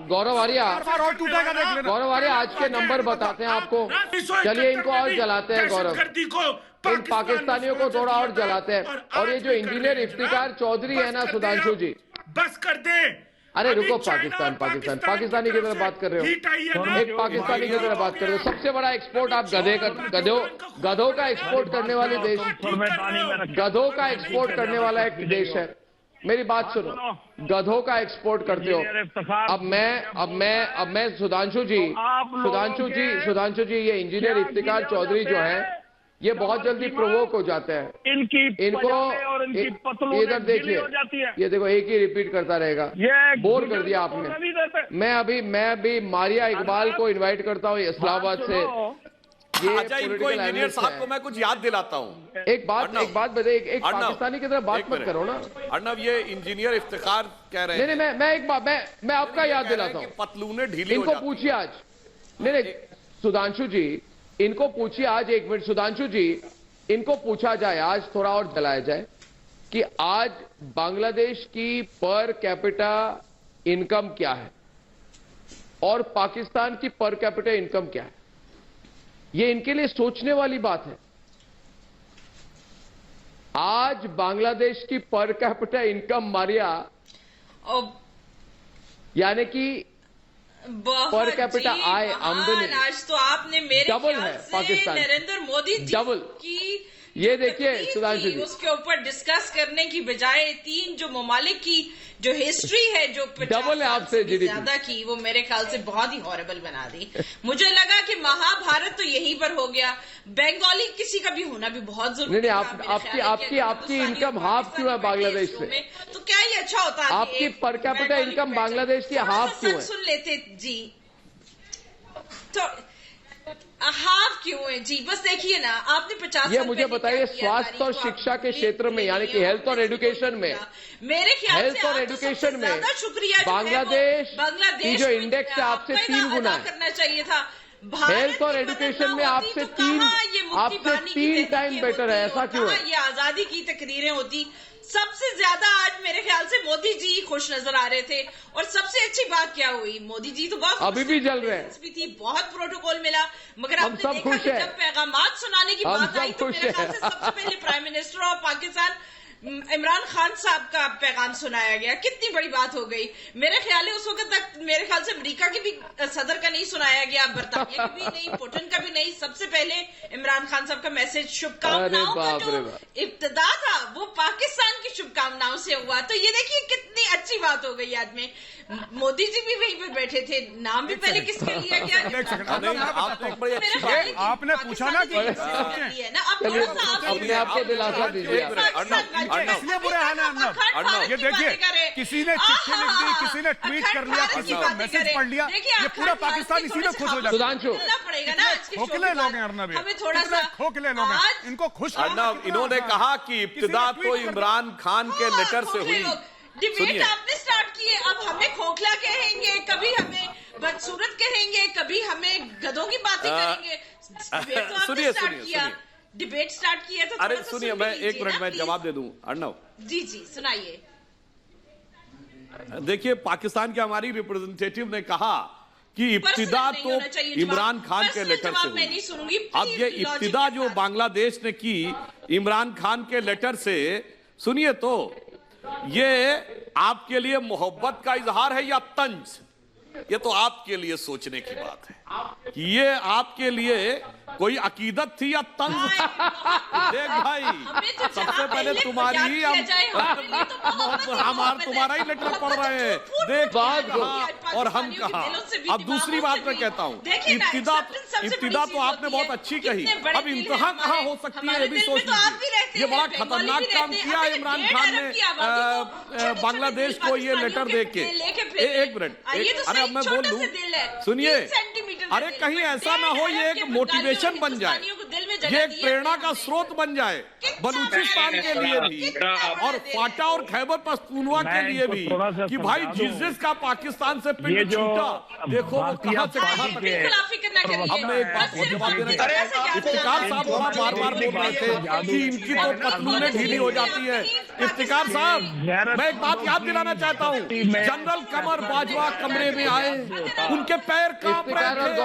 गौरव आर्या और टूटेगा, देख लेना। गौरव आर्या आज के नंबर बताते हैं आपको। चलिए इनको और जलाते हैं गौरव, इन पाकिस्तानियों को थोड़ा और जलाते हैं। और ये जो इंजीनियर इफ्तिकार चौधरी है ना सुधांशु जी, बस कर दे। अरे रुको, पाकिस्तानी की तरह बात कर रहे हो, एक पाकिस्तानी की तरह बात कर रहे हो। सबसे बड़ा एक्सपोर्ट आप गधों का एक्सपोर्ट करने वाले देश, गधों का एक्सपोर्ट करने वाला एक देश है। मेरी बात सुनो, गधों का एक्सपोर्ट करते हो। अब मैं सुधांशु जी ये इंजीनियर इफ्तिकार चौधरी जो है ये बहुत जल्दी प्रोवोक हो जाते हैं। इनको इधर देखिए, ये देखो एक ही रिपीट करता रहेगा। बोर कर दिया आपने। मैं अभी मारिया इकबाल को इनवाइट करता हूँ इस्लामाबाद से। ये इनको इंजीनियर साहब को मैं कुछ याद दिलाता हूँ। एक बात बताइए, एक पाकिस्तानी की तरह बात मत करो ना अर्नब। ये इंजीनियर इफ्तिकार कह रहे हैं। नहीं, मैं आपका याद दिलाता हूँ। पतलूने ढीली इनको पूछिए आज। नहीं, सुधांशु जी इनको पूछिए आज। एक मिनट सुधांशु जी, इनको पूछा जाए आज, थोड़ा और जलाया जाए कि आज बांग्लादेश की पर कैपिटा इनकम क्या है और पाकिस्तान की पर कैपिटा इनकम क्या है। ये इनके लिए सोचने वाली बात है। आज बांग्लादेश की पर कैपिटा इनकम मारिया यानी कि पर कैपिटा आय आमदनी आज तो आपने मेरे डबल है पाकिस्तान, नरेंद्र मोदी जी डबल की ये देखिए सुधांशु जी, उसके ऊपर डिस्कस करने की बजाय तीन जो ममालिक की जो हिस्ट्री है जो डबल है आपसे ज्यादा की, वो मेरे ख्याल से बहुत ही हॉरेबल बना दी। मुझे लगा कि महाभारत तो यहीं पर हो गया, बंगाली किसी का भी होना भी बहुत जरूरी है। आपकी इनकम हाफ क्यों है बांग्लादेश से? तो क्या ये अच्छा होता है? आपकी पर कैपिटा इनकम बांग्लादेश की हाफ क्यों है? सुन लेते जी, तो हाफ क्यों है जी? बस देखिए ना, आपने 50 ये मुझे बताइए स्वास्थ्य और शिक्षा के क्षेत्र में यानी कि हेल्थ और एजुकेशन में, मेरे ख्याल हेल्थ और एजुकेशन में बांग्लादेश की जो इंडेक्स है आपसे 3 गुना करना चाहिए था। हेल्थ और एजुकेशन में आपसे 3 टाइम बेटर है। ऐसा क्यों है? ये आजादी की तकरीरें होती, सबसे ज्यादा आज मेरे ख्याल से मोदी जी खुश नजर आ रहे थे। और सबसे अच्छी बात क्या हुई, मोदी जी तो बहुत अभी भी जल रहे हैं, थी, बहुत प्रोटोकॉल मिला, मगर हम सब खुश हैं। जब पैगामात सुनाने की बात आई तो मेरे ख्याल से सबसे पहले prime minister of Pakistan Imran Khan साहब का पैगाम सुनाया गया। कितनी बड़ी बात हो गई। मेरे ख्याल है उस वक्त तक मेरे ख्याल से अमेरिका की भी सदर का नहीं सुनाया गया, बरतानिया की भी नहीं, पुतिन का भी नहीं। सबसे पहले इमरान खान साहब का मैसेज शुभकामनाओं का जो इब्तिदा था वो पाकिस्तान की शुभकामनाओं से हुआ। तो ये देखिए कितनी अच्छी बात हो गई। आज में मोदी जी भी वहीं पे बैठे थे, नाम भी पहले किसके लिया गया? आपने पूछा ना कि अपने आप को दिलासा दीजिए। इसलिए बुरा हाल है। ये देखिए, किसी ने चिट्ठी लिख दी, किसी ने ट्वीट कर लिया, किसी का मैसेज पढ़ लिया, ये पूरा पाकिस्तान इसी में खुश हो जाता है। सुधांशु खोखले लोग हैं अर्नब, हमें थोड़ा सा खोखले लोग हैं, इनको खुश अर्नब। इन्होंने कहा कि इब्तिदा तो इमरान खान के लेटर से हुई। डिबेट आपने स्टार्ट किया देखिए, अब हमें खोखला कहेंगे, कभी हमें बदसूरत कहेंगे, कभी हमें गधों की बातें करेंगे। डिबेट स्टार्ट किया तो अरे सुनिए, मैं 1 मिनट में जवाब दे दूं। अर्णव जी सुनाइए। देखिए, पाकिस्तान के हमारी रिप्रेजेंटेटिव ने कहा कि इब्तिदा तो इमरान खान के लेटर से हुई। अब ये इब्तिदा जो बांग्लादेश ने की इमरान खान के लेटर से, सुनिए तो, ये आपके लिए मोहब्बत का इजहार है या तंज? ये तो आपके लिए सोचने की बात है कि ये आपके लिए कोई अकीदत थी या तंज था। देख भाई, सबसे पहले तुम्हारी ही हम तुम्हारा ही लेटर पढ़ रहे हैं। देख बात कहा और हम कहा। अब दूसरी बात मैं कहता हूँ, इब्तिदा तो आपने बहुत अच्छी कही। अब इंतहा कहाँ हो सकती है ये भी सोच लीजिए। ये बड़ा खतरनाक काम किया इमरान खान ने बांग्लादेश को ये लेटर दे के। 1 मिनट, अरे अब मैं बोल लूं, सुनिए। अरे कहीं ऐसा ना हो ये एक मोटिवेशन बन जाए, ये एक प्रेरणा का स्रोत बन जाए बलूचिस्तान के लिए भी और फाटा और खैबर पख्तूनख्वा के लिए भी, कि भाई जिस का पाकिस्तान से पिंड छूटा, देखो वो कहां से कहां तक। अब मैं एक बात को जवाब देना चाहता हूं। इफ्तिकार साहब बड़ा बार बोल रहे थे कि इनकी तो पतलूनें ढीली हो जाती है। इफ्तिकार साहब, मैं एक बात याद दिलाना चाहता हूँ, जनरल कमर बाजवा कमरे में आए, उनके पैर कांप रहे थे।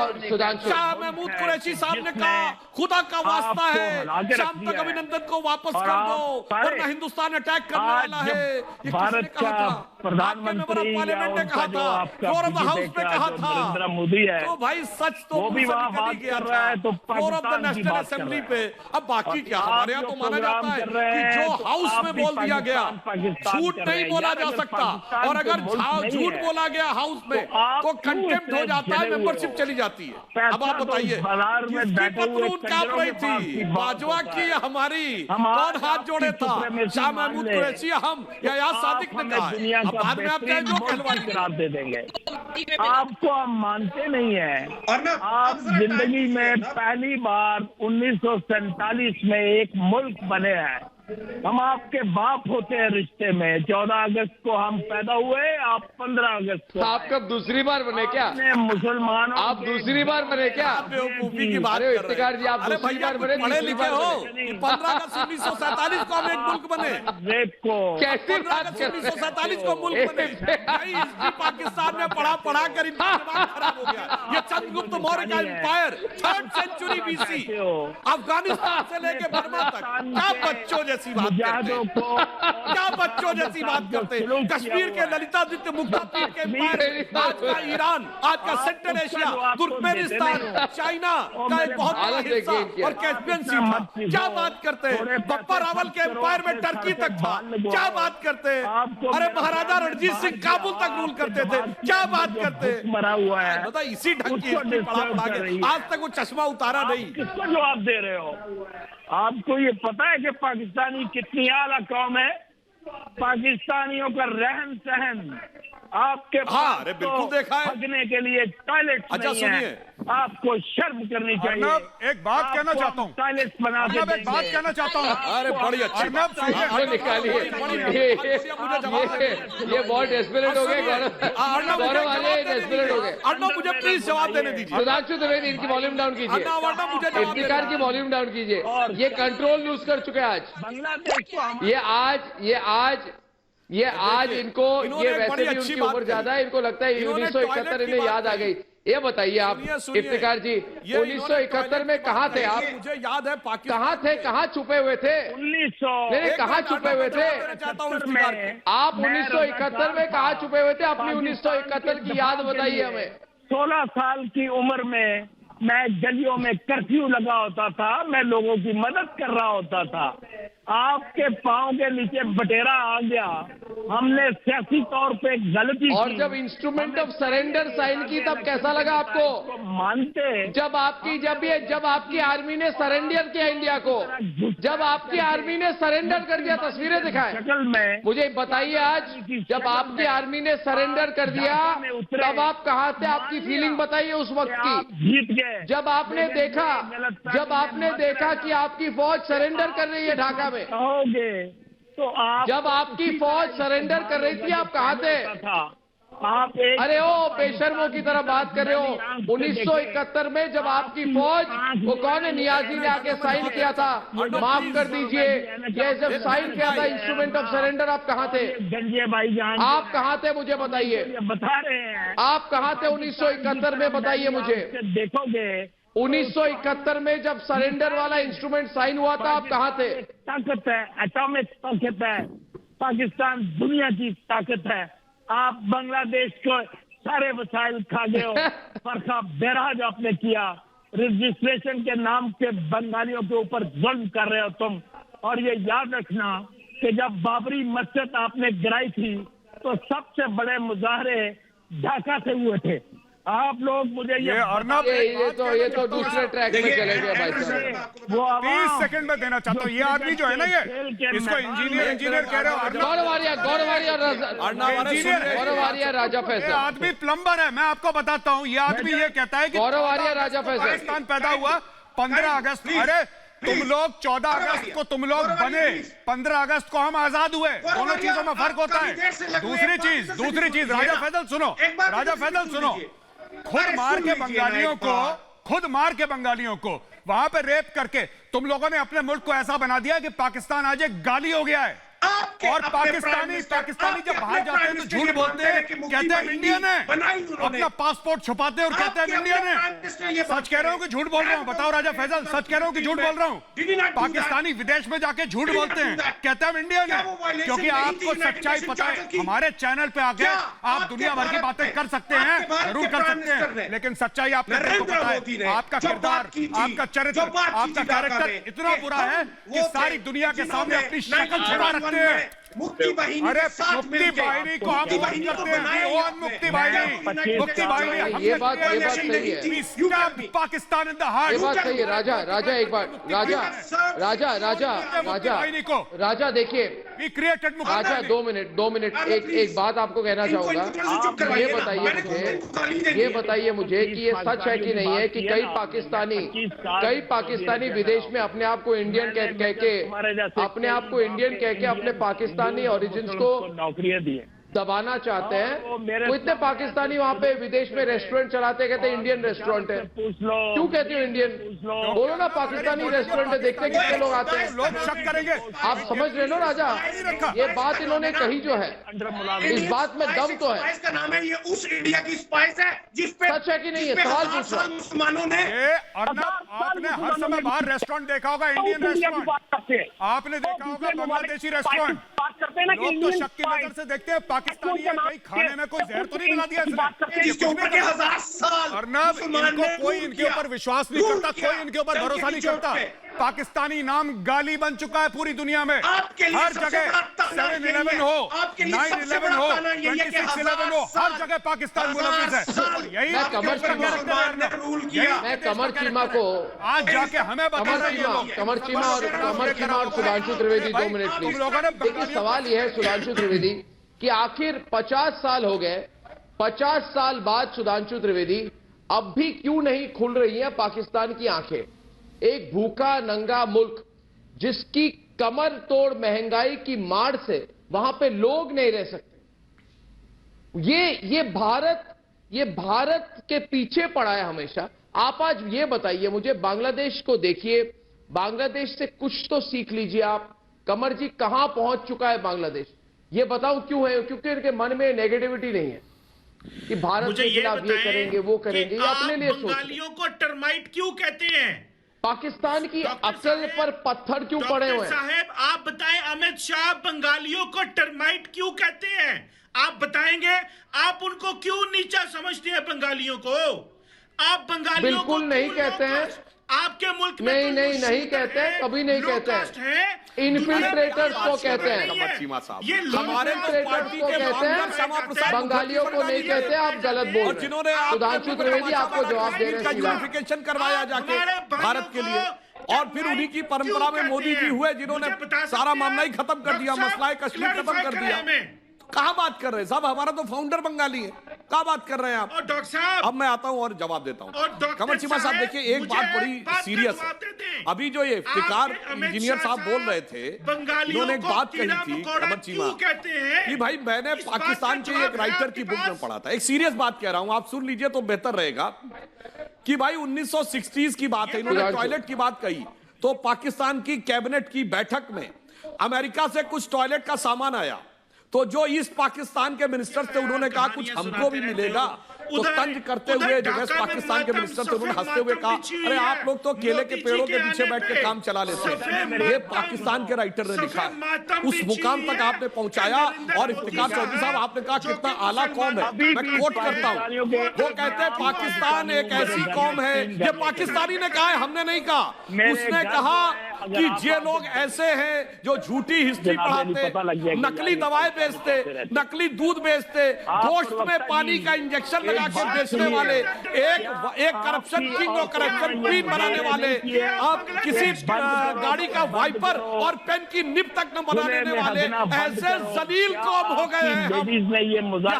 शाह महमूद कुरैशी साहब ने कहा, खुदा का वास्ता है, शाम तक अभिनंदन को वापस कर दो वरना हिंदुस्तान अटैक करने वाला है। ये किसने कहा था? प्रधानमंत्री पार्लियामेंट ने कहा था, फ्लोर ऑफ द हाउस में कहा था। नरेंद्र मोदी है, तो भाई सच तो वो भी वहाँ बात कर रहा है, तो floor of the national assembly पे। अब बाकी क्या, हमारे यहाँ तो माना जाता है कि जो हाउस में बोल दिया गया झूठ नहीं बोला जा सकता, और अगर झूठ बोला गया हाउस में तो कंटेम्प्ट हो जाता है, मेंबरशिप चली जाती है। अब आप बताइए, किसकी पतलून कांप रही थी, बाजवा की या हमारी? कौन हाथ जोड़े था, शाह महमूद कुरैशी, हम या याद सादिक ने कहा? अब बाद में आप जो कहलवाई दे देंगे। आपको हम मानते नहीं है। आप जिंदगी में पहली बार 1947 में एक मुल्क बने हैं। हम आपके बाप होते हैं रिश्ते में। 14 अगस्त को हम पैदा हुए, आप 15 अगस्त को। आप कब दूसरी बार बने क्या? मुसलमानों, आप दूसरी बार बने क्या? बेवकूफी की बात कर रहे हैं। इफ्तिकार जी, आप दूसरी बार बने, पढ़े लिखे हो? 15 अगस्त 1947 को हम एक मुल्क बने। रेप को कैसे 1947 को मुल्क बने? पाकिस्तान में पढ़ा कर इनका दिमाग खराब हो गया। ये चंद्रगुप्त मौर्य का empire 3rd century BC, Afghanistan से लेके बर्मा तक। क्या बच्चों जैसी बात करते, क्या बच्चों जैसी बात करते। कश्मीर के ललितादित्य मुक्तापीर के एम्पायर, आज का ईरान, आज का सेंट्रल एशिया, तुर्कमेनिस्तान, चाइना का एक बहुत बड़ा हिस्सा और कैस्पियन सी था। क्या बात करते हैं? बप्पा रावल के एम्पायर में टर्की तक था। क्या बात करते हैं? अरे महाराजा रणजीत सिंह काबुल तक रूल करते थे। क्या बात करते हैं? मरा हुआ है, बता, इसी ढंग की पढ़ा के आज तक वो चश्मा उतारा नहीं। किसको जवाब दे रहे हो? आपको ये पता है कि पाकिस्तानी कितनी आला कौम है? पाकिस्तानियों का रहन सहन आपके अरे बिल्कुल देखा है। भागने के लिए टॉयलेट नहीं है। आपको शर्म करनी चाहिए। एक बात कहना चाहता हूँ, टॉयलेट बना के एक बात कहना चाहता हूँ। अरे बड़ी अच्छी निकालिए, ये बहुत डेस्परेट हो गए गौरव वाले, डेस्परेट हो गए। अर्णव, मुझे प्लीज जवाब देने दीजिए। सुधांशु त्रिवेदी, इनकी वॉल्यूम डाउन कीजिए, इफ्तिकार की वॉल्यूम डाउन कीजिए। ये कंट्रोल लूज कर चुके हैं आज। बांग्लादेश ये आज इनको, ये वैसे भी उनकी उम्र ज्यादा है, इनको लगता है 1971 इन्हें याद आ गई। ये बताइए आप इफ्तिकार जी, 1971 में कहाँ थे आप? मुझे याद है कहाँ थे, कहाँ छुपे हुए थे? 1900 कहाँ छुपे हुए थे आप? 1971 में कहाँ छुपे हुए थे? अपनी 1971 की याद बताइए हमें। 16 साल की उम्र में मैं गलियों में कर्फ्यू लगा होता था, मैं लोगों की मदद कर रहा होता था। आपके पांव के नीचे बटेरा आ गया। हमने सियासी तौर पे गलती की। और जब इंस्ट्रूमेंट ऑफ सरेंडर साइन की तब कैसा लगा आपको? मानते? जब आपकी आर्मी ने सरेंडर किया इंडिया को, जब आपकी आर्मी ने सरेंडर कर दिया, तस्वीरें दिखाएं शक्ल में, मुझे बताइए आज, जब आपकी आर्मी ने सरेंडर कर दिया तब आप कहाँ थे? आपकी फीलिंग बताइए उस वक्त की। जीत गए। जब आपने देखा कि आपकी फौज सरेंडर कर रही है ढाका में। तो आप जब आपकी फौज सरेंडर कर रही थी आप कहाँ थे? आप एक अरे ओ बेशर्मों की तरह बात कर रहे हो। 1971 में जब आपकी फौज, वो कौन है, नियाजी ने आके साइन किया था, माफ कर दीजिए, ये जब साइन किया था इंस्ट्रूमेंट ऑफ सरेंडर, आप कहाँ थे? गंजे भाईजान, आप कहाँ थे मुझे बताइए, बता रहे हैं आप कहाँ थे 1971 में, बताइए मुझे। देखोगे 1971 में जब सरेंडर वाला इंस्ट्रूमेंट साइन हुआ था आप कहाँ थे? ताकत है, एटॉमिक ताकत है, पाकिस्तान दुनिया की ताकत है। आप बांग्लादेश को सारे वसाइल खा गए हो, फरका बैराज आपने किया, रजिस्ट्रेशन के नाम के बंगालियों के ऊपर जुल्म कर रहे हो तुम। और ये याद रखना कि जब बाबरी मस्जिद आपने गिराई थी तो सबसे बड़े मुजाहरे ढाका से हुए थे। आप लोग मुझे ये अर्नब, ये तो दूसरे ट्रैक में चले गए भाई साहब। वो 30 सेकंड में देना चाहता हूँ। ये आदमी जो है ना, ये इसको इंजीनियर कह रहे हो। गौरवारिया राजा फैसल आदमी प्लम्बर है। मैं आपको बताता हूँ, ये आदमी ये कहता है कि गौरवारिया राजा फैसल पाकिस्तान पैदा हुआ 15 अगस्त। अरे तुम लोग 14 अगस्त को तुम लोग बने, 15 अगस्त को हम आजाद हुए। दोनों चीजों में फर्क होता है। दूसरी चीज राजा फैसल सुनो, राजा फैसल सुनो, खुद मार के बंगालियों को वहां पे रेप करके तुम लोगों ने अपने मुल्क को ऐसा बना दिया कि पाकिस्तान आज एक गाली हो गया है। और पाकिस्तानी जब बाहर जाते हैं तो झूठ बोलते हैं, कहते हैं इंडियन है, अपना पासपोर्ट छुपाते हैं और कहते हैं इंडियन है। सच कह रहा हूं कि झूठ बोल रहा हूं? बताओ राजा फैसल, सच कह रहा हूं कि झूठ बोल रहा हूं? पाकिस्तानी विदेश में जाके झूठ बोलते हैं, कहते हैं इंडियन है, क्योंकि आपको सच्चाई पता है। हमारे चैनल पे आके आप दुनिया भर की बातें कर सकते हैं, जरूर कर सकते हैं, लेकिन सच्चाई आपको पता है। आपका किरदार, आपका चरित्र, आपका कैरेक्टर इतना बुरा है कि सारी दुनिया के सामने अपनी शक्ल छुपा रखते हैं। मुक्ति बाहिनी अरे के साथ मुक्ति मिलके, बाहिनी को हम बंद करते हैं। मुक्ति बाहिनी, ये बात सही है। Pakistan in the heart. ये बात सही है। राजा एक बार, राजा देखिए, राजा 2 मिनट एक बात आपको कहना चाहूंगा। ये बताइए मुझे कि ये सच है कि नहीं है कि कई पाकिस्तानी विदेश में अपने आप को इंडियन कह के अपने पाकिस्तानी ओरिजिन्स को नौकरियां दी है, दबाना चाहते हैं। वो इतने पाकिस्तानी वहाँ पे विदेश में रेस्टोरेंट चलाते, कहते हैं इंडियन रेस्टोरेंट है। क्यों कहते हो इंडियन? बोलो ना पाकिस्तानी रेस्टोरेंट है, देखते कितने लोग आते हैं। लोग शक करेंगे। आप समझ रहे हो राजा, ये बात इन्होंने कही जो है, इस बात में दम तो है। इसका नाम है, ये उस इंडिया की स्पाइस है जिसपे सच है कि नहीं है, सवाल पूछ रहा हूं। मुसलमानों ने आपने हर समय बाहर रेस्टोरेंट देखा होगा, इंडियन रेस्टोरेंट आपने देखा होगा, बांग्लादेशी रेस्टोरेंट। लोग तो शक की नजर से देखते हैं पाकिस्तानी है, कहीं खाने में कोई जहर तो नहीं मिला दिया इसके ऊपर के 1000 साल अर्नब, कोई इनके ऊपर विश्वास नहीं करता, कोई इनके ऊपर भरोसा नहीं करता। पाकिस्तानी नाम गाली बन चुका है पूरी दुनिया में, हर जगह। 7/11 हो, 9/11 हो, 26/11 हो, हर जगह पाकिस्तान मुलविस है। यही मैं कमर चीमा को आज जाके हमें कमर चीमा और सुधांशु त्रिवेदी 2 मिनट प्लीज। देखिए सवाल यह है सुधांशु त्रिवेदी कि आखिर 50 साल हो गए, 50 साल बाद सुधांशु त्रिवेदी अब भी क्यों नहीं खुल रही हैं पाकिस्तान की आंखें? एक भूखा नंगा मुल्क जिसकी कमर तोड़ महंगाई की मार से वहां पे लोग नहीं रह सकते। ये भारत के पीछे पड़ा है हमेशा। आप आज ये बताइए मुझे, बांग्लादेश को देखिए, बांग्लादेश से कुछ तो सीख लीजिए आप। कमर जी कहां पहुंच चुका है बांग्लादेश, ये बताऊं क्यों है? क्योंकि इनके मन में नेगेटिविटी नहीं है कि भारत के खिलाफ ये करेंगे वो करेंगे, ये अपने लिए सोचते हैं। बंगालियों को टर्माइट क्यों कहते हैं? पाकिस्तान की अक्ल पर पत्थर क्यों पड़े हुए हैं? साहब आप बताएं, अमित शाह बंगालियों को टर्माइट क्यों कहते हैं? आप बताएंगे? आप उनको क्यों नीचा समझते हैं बंगालियों को? आप बंगालियों बिल्कुल को नहीं कहते हैं। आपके मुल्क में नहीं कहते हैं, कभी नहीं कहते हैं। इन्फिल्ट्रेटर्स को कहते हैं, इन्फिल्ट्रेटर्स को कहते हैं, बंगालियों को नहीं कहते। आप गलत बोल रहे हैं। सुधांशु त्रिवेदी आपको जवाब दे रहे हैं। ग्लोरिफिकेशन करवाया जाके भारत के लिए, और फिर उन्हीं की परंपरा में मोदी जी हुए जिन्होंने सारा मामला ही खत्म कर दिया, मसला कश्मीर खत्म कर दिया। कहां बात कर रहे हैं साहब? हमारा तो फाउंडर बंगाली है। क्या बात कर रहे हैं आप? और डॉक्टर साहब, अब मैं आता हूं और जवाब देता हूं। कमर चीमा साहब देखिए, एक बात बड़ी सीरियस है। अभी जो ये इफ्तिकार इंजीनियर साहब बोल रहे थे, इन्होंने एक बात कही थी कमर चीमा कि भाई मैंने पाकिस्तान के एक राइटर की बुक में पढ़ा था, एक सीरियस बात कह रहा हूं, आप सुन लीजिए तो बेहतर रहेगा, कि भाई 1960s की बात है, इन्होंने टॉयलेट की बात कही, तो पाकिस्तान की कैबिनेट की बैठक में अमेरिका से कुछ टॉयलेट का सामान आया, तो जो ईस्ट पाकिस्तान के मिनिस्टर थे उन्होंने कहा कुछ हमको भी मिलेगा, तो तंज करते हुए जो वेस्ट पाकिस्तान के मिनिस्टर थे उन्होंने हंसते हुए कहा अरे आप लोग तो केले के पेड़ों के पीछे बैठ के काम चला लेते हैं। ये पाकिस्तान के राइटर ने लिखा है, उस मुकाम तक आपने पहुंचाया। और इफ्तिकार चौधरी साहब आपने कहा कितना आला कौम है, मैं कोट करता हूं, वो कहते हैं पाकिस्तान एक ऐसी कौम है, ये पाकिस्तानी ने कहा है, हमने नहीं कहा, उसने कहा कि ये लोग ऐसे हैं जो झूठी हिस्ट्री पढ़ाते, नकली दवाएं बेचते, नकली दूध बेचते, गोश्त में पानी का इंजेक्शन लगा के बेचने वाले, एक करप्शन किंग और करप्शन क्वीन बनाने वाले, अब किसी गाड़ी का वाइपर और पेन की निब तक न बनाने वाले ऐसे जलील कौम हो गए हैं।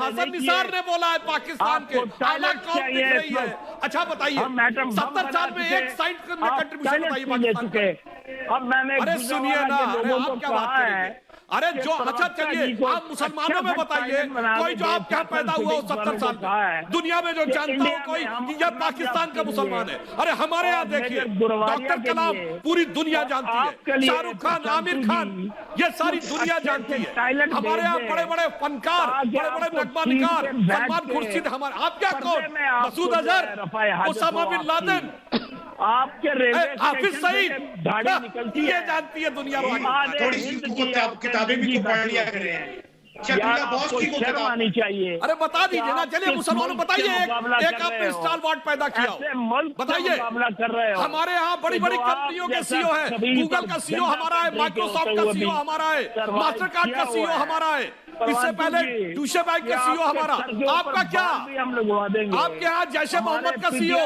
हसन निसार ने बोला है पाकिस्तान के आला कौम दिख रही है। अच्छा बताइए 70 साल में एक साइंस में कंट्रीब्यूशन बताइए पाकिस्तान के। अरे सुनिए ना, अरे आप क्या बात करेंगे? अरे जो अच्छा चलिए आप मुसलमानों में बताइए, कोई जो आप क्या पैदा हुआ हो 70 साल में, दुनिया में जो जानता हो कोई कि यह पाकिस्तान का मुसलमान है। अरे हमारे यहाँ देखिए डॉक्टर कलाम पूरी दुनिया जानती है, शाहरुख खान, आमिर खान, ये सारी दुनिया जानती है। हमारे यहाँ बड़े बड़े फनकार, बड़े बड़े नगमा निगार, सलमान खुर्शीद, हमारे आप क्या कौन, मसूद अजहर, उसामा बिन लादेन, आपके हाफिज सईद, दाढ़ी निकलती है, जानती है दुनिया। थोड़ी सी किताबें भी तो पढ़ लिया करें, शर्म आनी चाहिए। अरे बता दीजिए ना, चलिए मुसलमानों बताइए, एक आपने स्टालवार्ट पैदा किया बताइए। हमारे यहाँ बड़ी बड़ी कंपनियों के सीईओ है, गूगल का सीईओ हमारा है, माइक्रोसॉफ्ट का सीईओ हमारा है, मास्टरकार्ड का सीईओ हमारा है, इससे पहले डूशे बैंक का सीईओ हमारा। आपका क्या, आपके यहाँ जैशे मोहम्मद का सीईओ,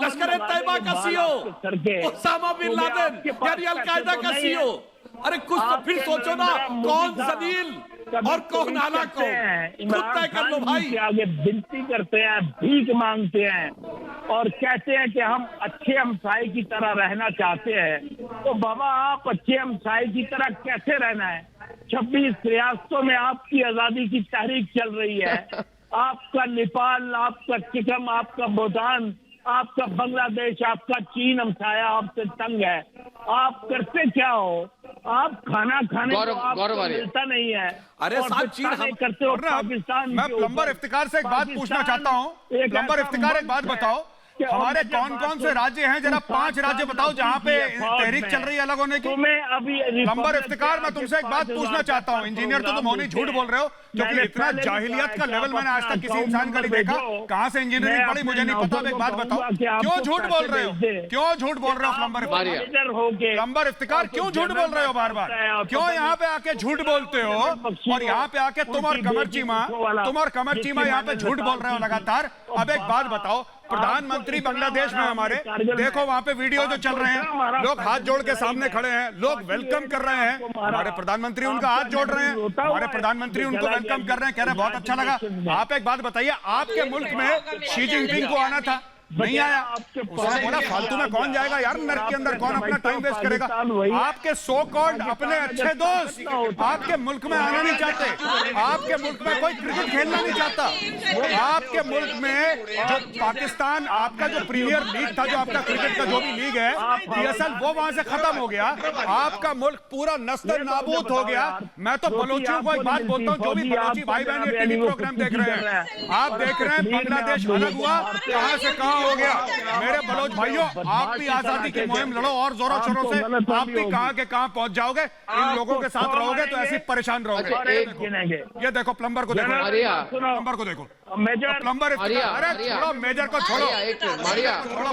लश्कर तैयबा का सीईओ, उसामा बिन लादेन यानी अलकायदा का सीईओ। अरे कुछ तो फिर सोचो ना, कौन जलील और कौन आला कौन, खुद तय कर लो भाई। आगे विनती करते हैं, भीख मांगते हैं और कहते हैं कि हम अच्छे हमसाये की तरह रहना चाहते हैं। तो बाबा आप अच्छे हमसाये की तरह कैसे रहना है? 26 रियासतों में आपकी आजादी की तहरीक चल रही है, आपका नेपाल, आपका चिकम, आपका भूटान, आपका बांग्लादेश, आपका चीन हमसाया आपसे तंग है। आप करते क्या हो? आप खाना खाने को आपको मिलता नहीं है। अरे साहब चीन हम करते हो पाकिस्तान। मैं प्लम्बर इफ्तिकार से एक बात पूछना चाहता हूँ, प्लम्बर इफ्तिकार एक बात बताओ, हमारे कौन कौन से राज्य हैं, जरा 5 राज्य बताओ जहाँ पे तहरीक चल रही है अलग होने की। प्लम्बर इफ्तिकार मैं तुमसे एक बात पूछना चाहता हूँ, इंजीनियर तो तुम होनी झूठ बोल रहे हो, क्योंकि इतना जाहिलियत का लेवल मैंने आज तक किसी इंसान का नहीं देखा। कहाँ से इंजीनियरिंग पढ़ी मुझे नहीं पता, एक बात बताओ, क्यों झूठ बोल रहे हो, क्यों झूठ बोल रहे हो प्लम्बर इफ्तिकार, क्यों झूठ बोल रहे हो बार बार, क्यों यहाँ पे आके झूठ बोलते हो? और यहाँ पे आके तुम और कमर चीमा यहाँ पे झूठ बोल रहे हो लगातार। अब एक बात बताओ, प्रधानमंत्री बांग्लादेश में हमारे, देखो वहां पे वीडियो जो चल रहे हैं, लोग हाथ जोड़ के सामने खड़े हैं, लोग वेलकम कर रहे हैं, हमारे प्रधानमंत्री उनका हाथ जोड़ रहे हैं, हमारे प्रधानमंत्री उनको वेलकम कर रहे हैं, कह रहे हैं बहुत अच्छा लगा। आप एक बात बताइए, आपके मुल्क में शी जिनपिंग को आना था, नहीं आया, उसने बोला फालतू में कौन जाएगा यार नर्क के अंदर, कौन अपना टाइम वेस्ट करेगा। आपके सो कॉल्ड अपने अच्छे दोस्त आपके मुल्क में आना नहीं चाहते, आपके मुल्क में कोई क्रिकेट खेलना नहीं चाहता, आपके मुल्क में जो पाकिस्तान, आपका जो प्रीमियर लीग था, जो आपका क्रिकेट का जो भी लीग है PSL, वो वहां से खत्म हो गया, आपका मुल्क पूरा नस्ल नाबूद हो गया। मैं तो बलोचियों को एक बात बोलता हूँ, जो भी बलोची भाई बहन ये टीवी प्रोग्राम देख रहे हैं, आप देख रहे हैं बांग्लादेश अलग हुआ, कहां से कहां हो गया। मेरे बलोच भाइयों, आप भी आजादी की मुहिम लड़ो और जोरों शोरों से, आप भी कहां के कहां पहुंच जाओगे। इन लोगों के साथ रहोगे तो ऐसे परेशान रहोगे। ये देखो प्लम्बर को देखो, प्लम्बर को देखो, प्लम्बर, अरे छोड़ो मेजर को, छोड़ो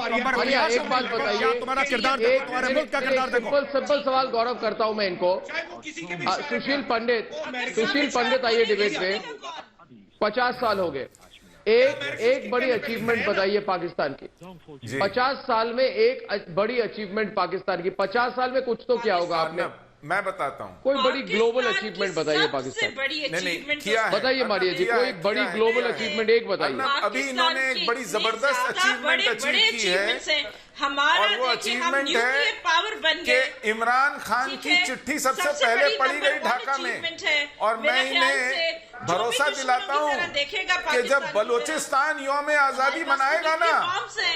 प्लम्बर, एक बात बताइए, तुम्हारा किरदार, तुम्हारे मुल्क का किरदार देखो। सिंपल सवाल गौरव करता हूं मैं इनको, सुशील पंडित आइए डिबेट में, 50 साल हो गए, एक बड़ी अचीवमेंट बताइए पाकिस्तान की, 50 साल में एक बड़ी अचीवमेंट पाकिस्तान की, 50 साल में कुछ तो क्या होगा आपने? मैं बताता हूँ कोई बड़ी ग्लोबल अचीवमेंट बताइए पाकिस्तान। नहीं किया है, बताइए मारिया जी, कोई बड़ी ग्लोबल अचीवमेंट एक बताइए। अभी इन्होंने एक बड़ी जबरदस्त अचीवमेंट अचीव की है, और वो अचीवमेंट है कि इमरान खान की चिट्ठी सबसे पहले पढ़ी गई ढाका में, और मैं इन्हें भरोसा दिलाता हूँ कि जब बलूचिस्तान यौम आजादी मनाएगा ना,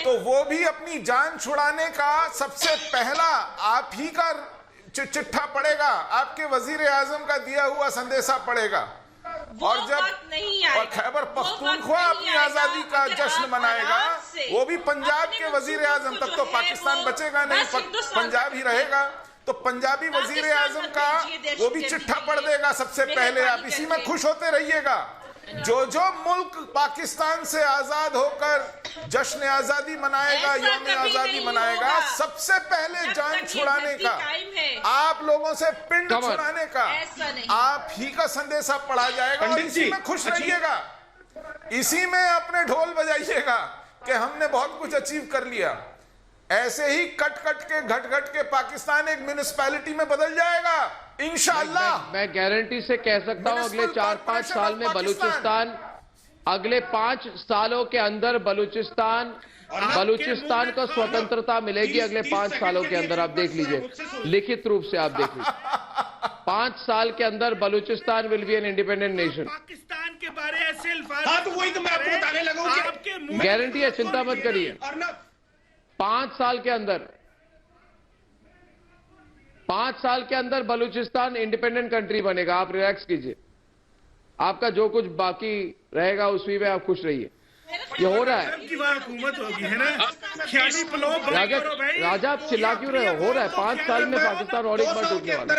तो वो भी अपनी जान छुड़ाने का सबसे पहला आप ही का चिट्ठा पड़ेगा, आपके वजीर आजम का दिया हुआ संदेशा पड़ेगा। और जब और खैबर पख्तूनख्वा अपनी आजादी का जश्न मनाएगा, वो भी पंजाब के वजीर आजम, तब तो पाकिस्तान बचेगा नहीं, पंजाब ही रहेगा, तो पंजाबी वजीर आजम का वो भी चिट्ठा पढ़ देगा सबसे पहले। आप इसी में खुश होते रहिएगा। जो जो मुल्क पाकिस्तान से आजाद होकर जश्न आजादी मनाएगा, यौम आजादी मनाएगा, सबसे पहले जान छुड़ाने का, आप लोगों से पिंड छुड़ाने का आप ही का संदेशा पढ़ा जाएगा, और इसी में खुश रहिएगा, इसी में अपने ढोल बजाइएगा कि हमने बहुत कुछ अचीव कर लिया। ऐसे ही कट कट के घट घट के पाकिस्तान एक म्युनिसिपैलिटी में बदल जाएगा इंशाअल्लाह। मैं गारंटी से कह सकता हूं अगले 4-5 साल में बलूचिस्तान, अगले 5 सालों के अंदर बलूचिस्तान को स्वतंत्रता मिलेगी। अगले 5 सालों के अंदर आप देख लीजिए, लिखित रूप से आप देख लीजिए, 5 साल के अंदर Balochistan will be an independent nation. Pakistan के बारे ऐसे अल्फाज, हाँ, तो वही तो मैं आपको बताने लगा हूं, गारंटी है, चिंता मत करिए। 5 साल के अंदर बलूचिस्तान इंडिपेंडेंट कंट्री बनेगा। आप रिलैक्स कीजिए, आपका जो कुछ बाकी रहेगा उसी में आप खुश रहिए। ये हो रहा है, हुकूमत होगी है ना। राजा आप चिल्ला क्यों रहे हो रहा है 5 साल में पाकिस्तान और एक बार टूटने वाला।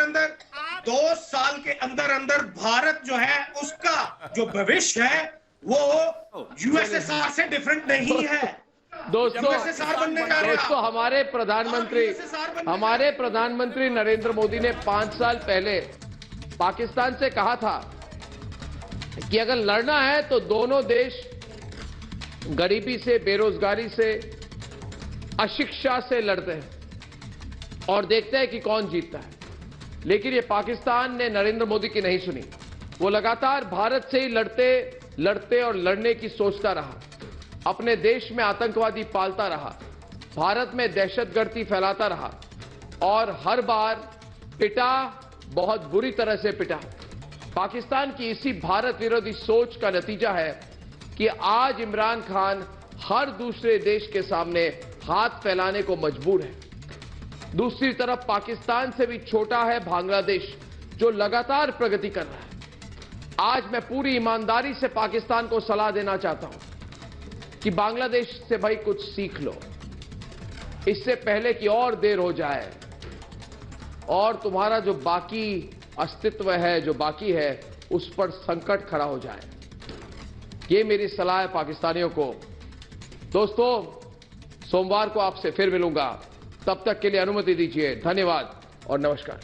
2 साल के अंदर अंदर भारत जो है उसका जो भविष्य है वो यूएसएसआर से डिफरेंट नहीं है। दोस्तों हमारे प्रधानमंत्री नरेंद्र मोदी ने 5 साल पहले पाकिस्तान से कहा था कि अगर लड़ना है तो दोनों देश गरीबी से, बेरोजगारी से, अशिक्षा से लड़ते हैं और देखते हैं कि कौन जीतता है। लेकिन ये पाकिस्तान ने नरेंद्र मोदी की नहीं सुनी। वो लगातार भारत से ही लड़ते और लड़ने की सोचता रहा, अपने देश में आतंकवादी पालता रहा, भारत में दहशतगर्दी फैलाता रहा और हर बार पिटा, बहुत बुरी तरह से पिटा। पाकिस्तान की इसी भारत विरोधी सोच का नतीजा है कि आज इमरान खान हर दूसरे देश के सामने हाथ फैलाने को मजबूर है। दूसरी तरफ पाकिस्तान से भी छोटा है बांग्लादेश, जो लगातार प्रगति कर रहा है। आज मैं पूरी ईमानदारी से पाकिस्तान को सलाह देना चाहता हूं कि बांग्लादेश से भाई कुछ सीख लो, इससे पहले कि और देर हो जाए और तुम्हारा जो बाकी अस्तित्व है, जो बाकी है, उस पर संकट खड़ा हो जाए। ये मेरी सलाह है पाकिस्तानियों को। दोस्तों, सोमवार को आपसे फिर मिलूंगा, तब तक के लिए अनुमति दीजिए। धन्यवाद और नमस्कार।